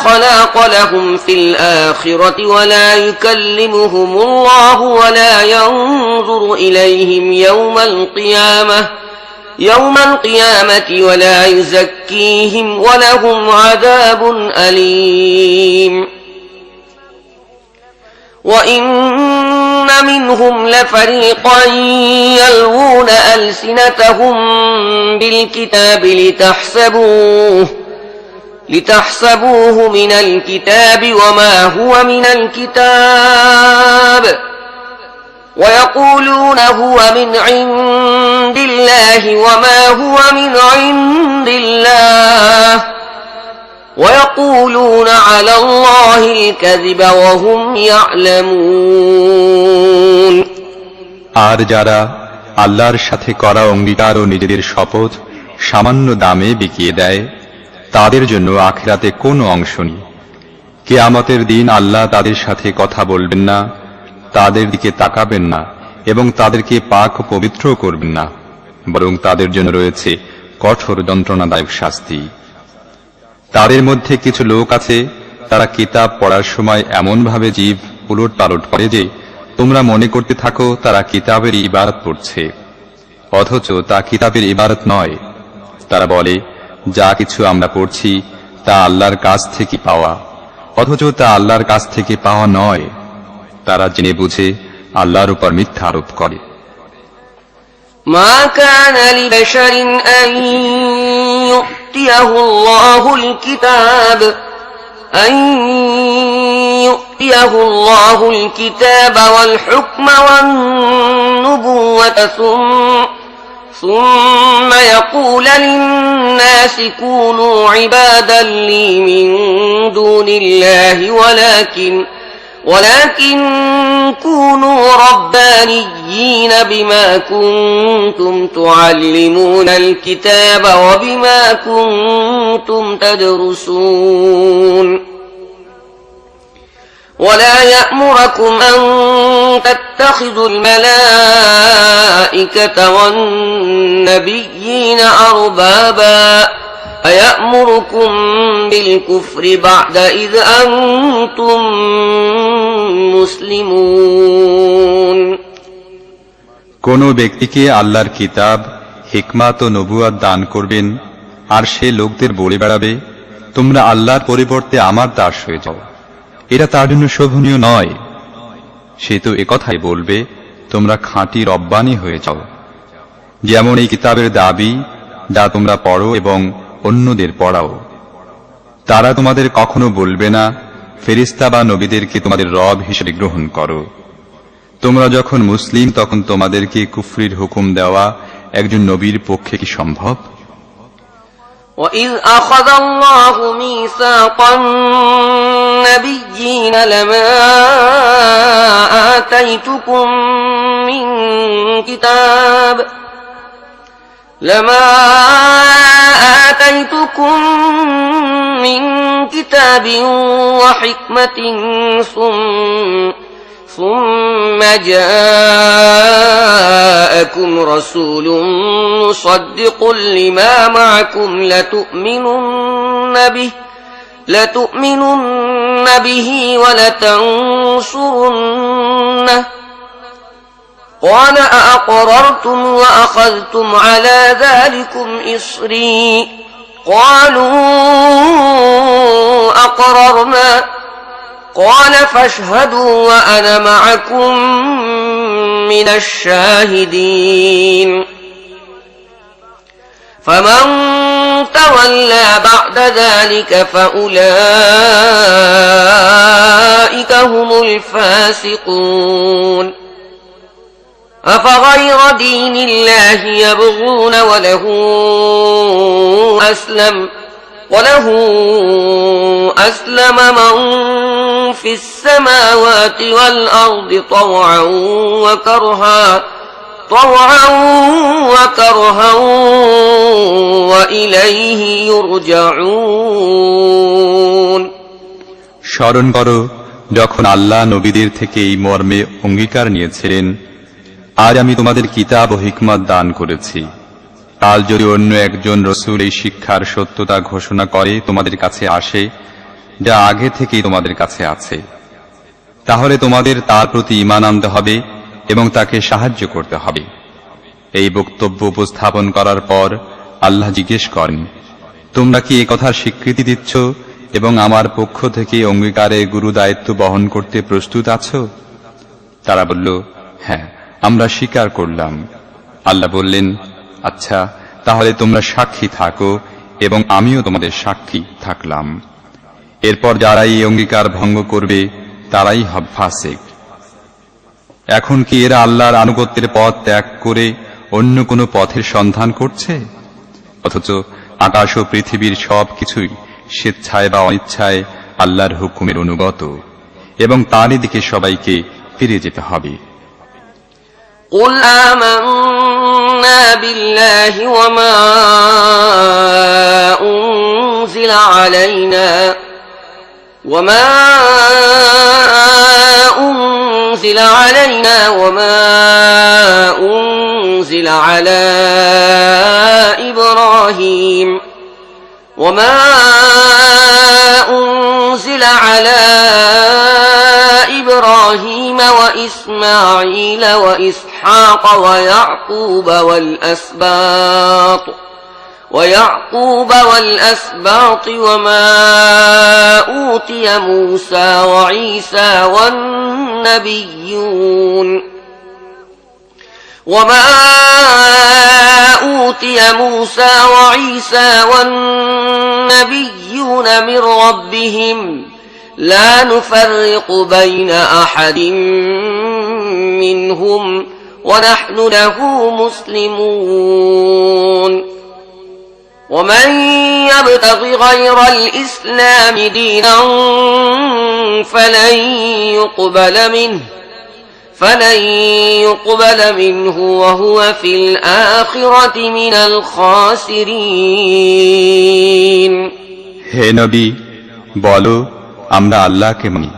خلاق لهم في الآخرة ولا يكلمهم الله ولا ينظر إليهم يوم القيامة ولا يزكيهم ولهم عذاب أليم وإن منهم لفريقا يلوون ألسنتهم بالكتاب لتحسبوه من الكتاب وما هو من الكتاب ويقولون هو من عند الله وما هو من عند الله ويقولون على الله الكذب وهم يعلمون আর যারা আল্লাহর সাথে করা অঙ্গীকার ও নিজেদের শপথ সামান্য দামে বিকিয়ে দেয় তাদের জন্য আখিরাতে কোনো অংশ নেই। কিয়ামতের দিন আল্লাহ তাদের সাথে কথা বলবেন না, তাদের দিকে তাকাবেন না এবং তাদেরকে পাক ও পবিত্র করবেন না, বরং তাদের জন্য রয়েছে কঠোর যন্ত্রণাদায়ক শাস্তি। তাদের মধ্যে কিছু লোক আছে তারা কিতাব পড়ার সময় এমন ভাবে জিভ উলট পালট করে যে তোমরা মনে করতে থাকো তারা কিতাবের ইবারত পড়ছে, অথচ তা কিতাবের ইবারত নয়। তারা বলে যা কিছু আমরা পড়ছি তা আল্লাহর কাছ থেকে পাওয়া, অথচ তা আল্লাহর কাছ থেকে পাওয়া নয়। তারা জেনে বুঝে আল্লাহর উপর মিথ্যা আরোপ করে। মা কানা লিবাশারিন আন يؤتيه الله الكتاب والحكم والنبوة ثم يقول للناس كونوا عبادا لي من دون الله ولكن كونوا ربانيين بما كنتم تعلمون الكتاب وبما كنتم تدرسون ولا يأمركم أن تتخذوا الملائكة والنبيين أربابا أيأمركم بالكفر بعد إذ أنتم মুসলিমুন। কোন ব্যক্তিকে আল্লাহর কিতাব, হিকমাত ও নবুয়ত দান করবেন আর সে লোকদের বলে বেড়াবে তোমরা আল্লাহর পরিবর্তে আমার দাস হয়ে যাও, এটা তার জন্য শোভনীয় নয়। সে তো একথাই বলবে তোমরা খাঁটি রব্বানী হয়ে যাও। যেমন এই কিতাবের দাবি যা তোমরা পড়ো এবং অন্যদের পড়াও। তারা তোমাদের কখনো বলবে না ফেরেশতা বা নবীদেরকে তোমাদের রব হিসেবে গ্রহণ করো। তোমরা যখন মুসলিম তখন তোমাদেরকে কুফরির হুকুম দেওয়া একজন নবীর পক্ষে কি সম্ভব? وَإِذْ أَخَذَ اللَّهُ مِيثَاقَ النَّبِيِّينَ لَمَا آتَيْتُكُم من كتاب وحكمة ثم جاءكم رسول مصدق لما معكم لتؤمنن به ولتنصرنه قال أأقررتم وأخذتم على ذلكم إصري قالوا أقررنا قال فاشهدوا وأنا معكم من الشاهدين فمن تولى بعد ذلك فأولئك هم الفاسقون أفغير دين الله يبغون وله أسلم من في السماوات والأرض طوعا وكرها وإليه يرجعون। স্মরণ করো যখন আল্লাহ নবীদের থেকে এই মর্মে অঙ্গীকার নিয়েছিলেন, আজ আমি তোমাদের কিতাব ও হিকমত দান করেছি। কাল যদি অন্য একজন রসূল এই শিক্ষার সত্যতা ঘোষণা করে তোমাদের কাছে আসে, যা আগে থেকেই তোমাদের কাছে আছে, তাহলে তোমাদের তার প্রতি ঈমান আনতে হবে এবং তাকে সাহায্য করতে হবে। এই বক্তব্য উপস্থাপন করার পর আল্লাহ জিজ্ঞেস করেন, তোমরা কি এই কথার স্বীকৃতি দিচ্ছ এবং আমার পক্ষ থেকে অঙ্গীকারে গুরু দায়িত্ব বহন করতে প্রস্তুত আছো? তারা বলল, হ্যাঁ, আমরা স্বীকার করলাম। আল্লাহ বললেন, আচ্ছা, তাহলে তোমরা সাক্ষী থাকো এবং আমিও তোমাদের সাক্ষী থাকলাম। এরপর যারাই এই অঙ্গীকার ভঙ্গ করবে তারাই হবে ফাসিক। এখন কি এরা আল্লাহর আনুগত্যের পথ ত্যাগ করে অন্য কোনো পথের সন্ধান করছে? অথচ আকাশ ও পৃথিবীর সব কিছুই স্বেচ্ছায় বা অনিচ্ছায় আল্লাহর হুকুমের অনুগত এবং তারই দিকে সবাইকে ফিরে যেতে হবে। قل آمنا بالله وما أنزل علينا وما أنزل على إبراهيم وإسماعيل وإسحاق ويعقوب والأسباط وما أوتي موسى وعيسى والنبيون من ربهم لا نفرق بين أحد منهم ونحن له مسلمون ومن يبتغ غير الإسلام دينا فلن يقبل منه وهو في الآخرة من الخاسرين। হে নবী, বলো, আমরা আল্লাহকে মানি,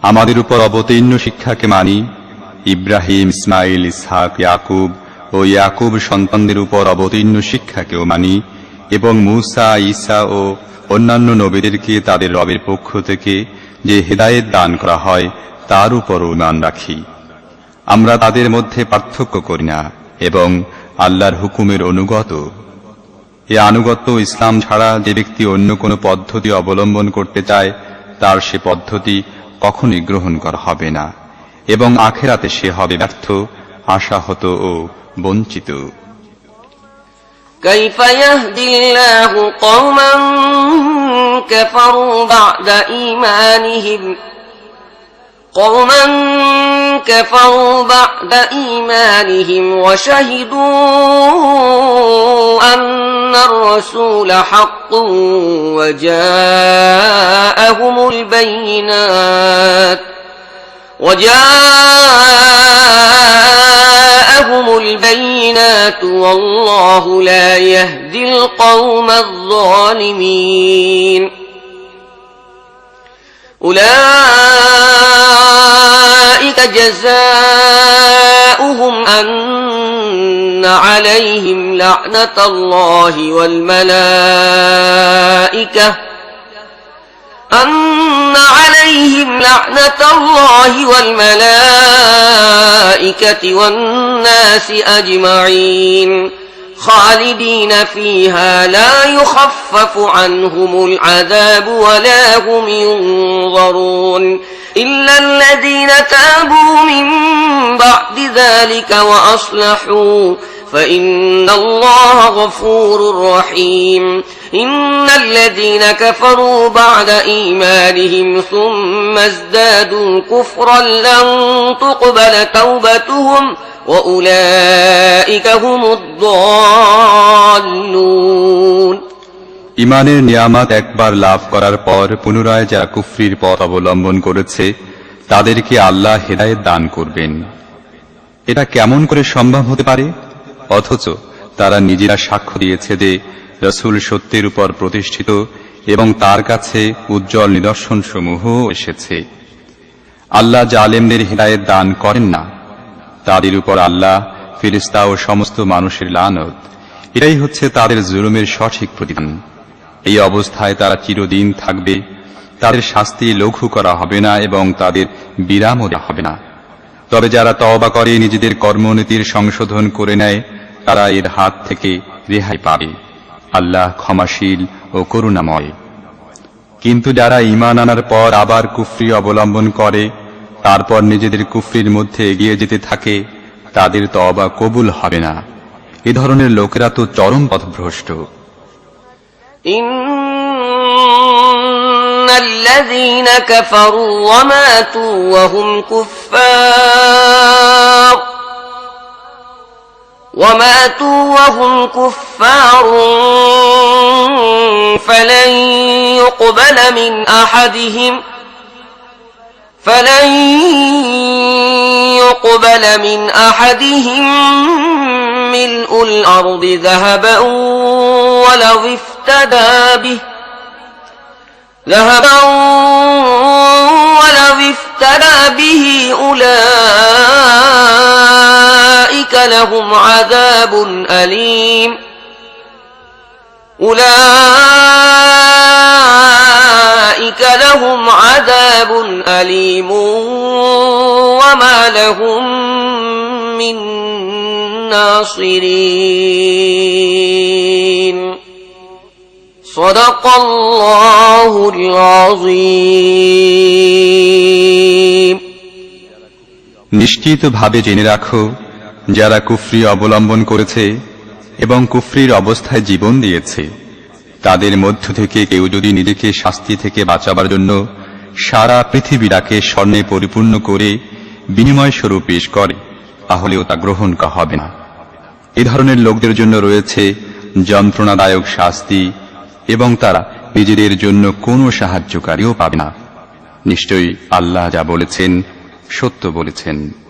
আমাদের উপর অবতীর্ণ শিক্ষাকে মানি, ইব্রাহিম, ইসমাইল, ইসহাক, ইয়াকুব ও ইয়াকুব সন্তানদের উপর অবতীর্ণ শিক্ষাকেও মানি এবং মূসা, ঈসা ও অন্যান্য নবীদেরকে তাদের রবের পক্ষ থেকে যে হেদায়েত দান করা হয় তার উপরও ঈমান রাখি। আমরা তাদের মধ্যে পার্থক্য করি না এবং আল্লাহর হুকুমের অনুগত। এ আনুগত্য ইসলাম ছাড়া যে ব্যক্তি অন্য কোনো পদ্ধতি অবলম্বন করতে চায় তার সে পদ্ধতি কখনই গ্রহণ করা হবে না এবং আখিরাতে সে হবে ব্যর্থ, আশাহত ও বঞ্চিত। كيف يهدي الله قوما كفروا بعد إيمانهم وشهدوا أن الرسول حق وجاءهم البينات والله لا يهدي القوم الظالمين أولئك جزاؤهم أن عليهم لعنة الله والملائكة والناس أجمعين خالدين فيها لا يخفف عنهم العذاب ولا هم ينظرون إلا الذين تابوا من بعد ذلك وأصلحوا فإن الله غفور رحيم إن الذين كفروا بعد إيمانهم ثم ازدادوا كفرا لن تقبل توبتهم وأولئك هم الضالون। ঈমানের নিয়ামত একবার লাভ করার পর পুনরায় যারা কুফরির পথ অবলম্বন করেছে তাদেরকে আল্লাহ হেদায়েত দান করবেন। এটা কেমন করে সম্ভব হতে পারে? অথচ তারা নিজেরা সাক্ষ্য দিয়েছে যে রাসূল সত্যের উপর প্রতিষ্ঠিত এবং তার কাছে উজ্জ্বল নিদর্শনসমূহ এসেছে। আল্লাহ জালেমদের হিদায়াত দান করেন না। তাদের উপর আল্লাহ, ফেরেশতা ও সমস্ত মানুষের লানত। এটাই হচ্ছে তাদের জুলুমের সঠিক প্রতিদান। এই অবস্থায় তারা চিরদিন থাকবে। তাদের শাস্তি লঘু করা হবে না এবং তাদের বিরামও দেওয়া হবে না। তবে যারা তওবা করে নিজেদের কর্মনীতির সংশোধন করে নেয়, তারা এর হাত থেকে রেহাই পাবে। আল্লাহ ক্ষমাশীল ও করুণাময়। কিন্তু যারা ঈমান আনার পর আবার কুফরি অবলম্বন করে, তারপর নিজেদের কুফরির মধ্যে এগিয়ে যেতে থাকে, তাদের তওবা কবুল হবে না। এ ধরনের লোকেরা তো চরম পথভ্রষ্ট। ইন্নাল্লাযীনা কাফারু ওয়া মাতু ওয়া হুম কুফফার فلن يقبل من أحدهم ملء الأرض ذهبا ولو افتدى به أولئك لهم عذاب أليم وما لهم من ناصرين صدق الله العظيم। নিশ্চিতভাবে জেনে রাখো, যারা কুফরি অবলম্বন করেছে এবং কুফরির অবস্থায় জীবন দিয়েছে, তাদের মধ্য থেকে কেউ যদি নিজেকে শাস্তি থেকে বাঁচাবার জন্য সারা পৃথিবীটাকে স্বর্ণে পরিপূর্ণ করে বিনিময় স্বরূপ পেশ করে, তাহলেও তা গ্রহণ করা হবে না। এ ধরনের লোকদের জন্য রয়েছে যন্ত্রণাদায়ক শাস্তি এবং তারা নিজেদের জন্য কোনো সাহায্যকারীও পাবে না। নিশ্চয়ই আল্লাহ যা বলেছেন সত্য বলেছেন।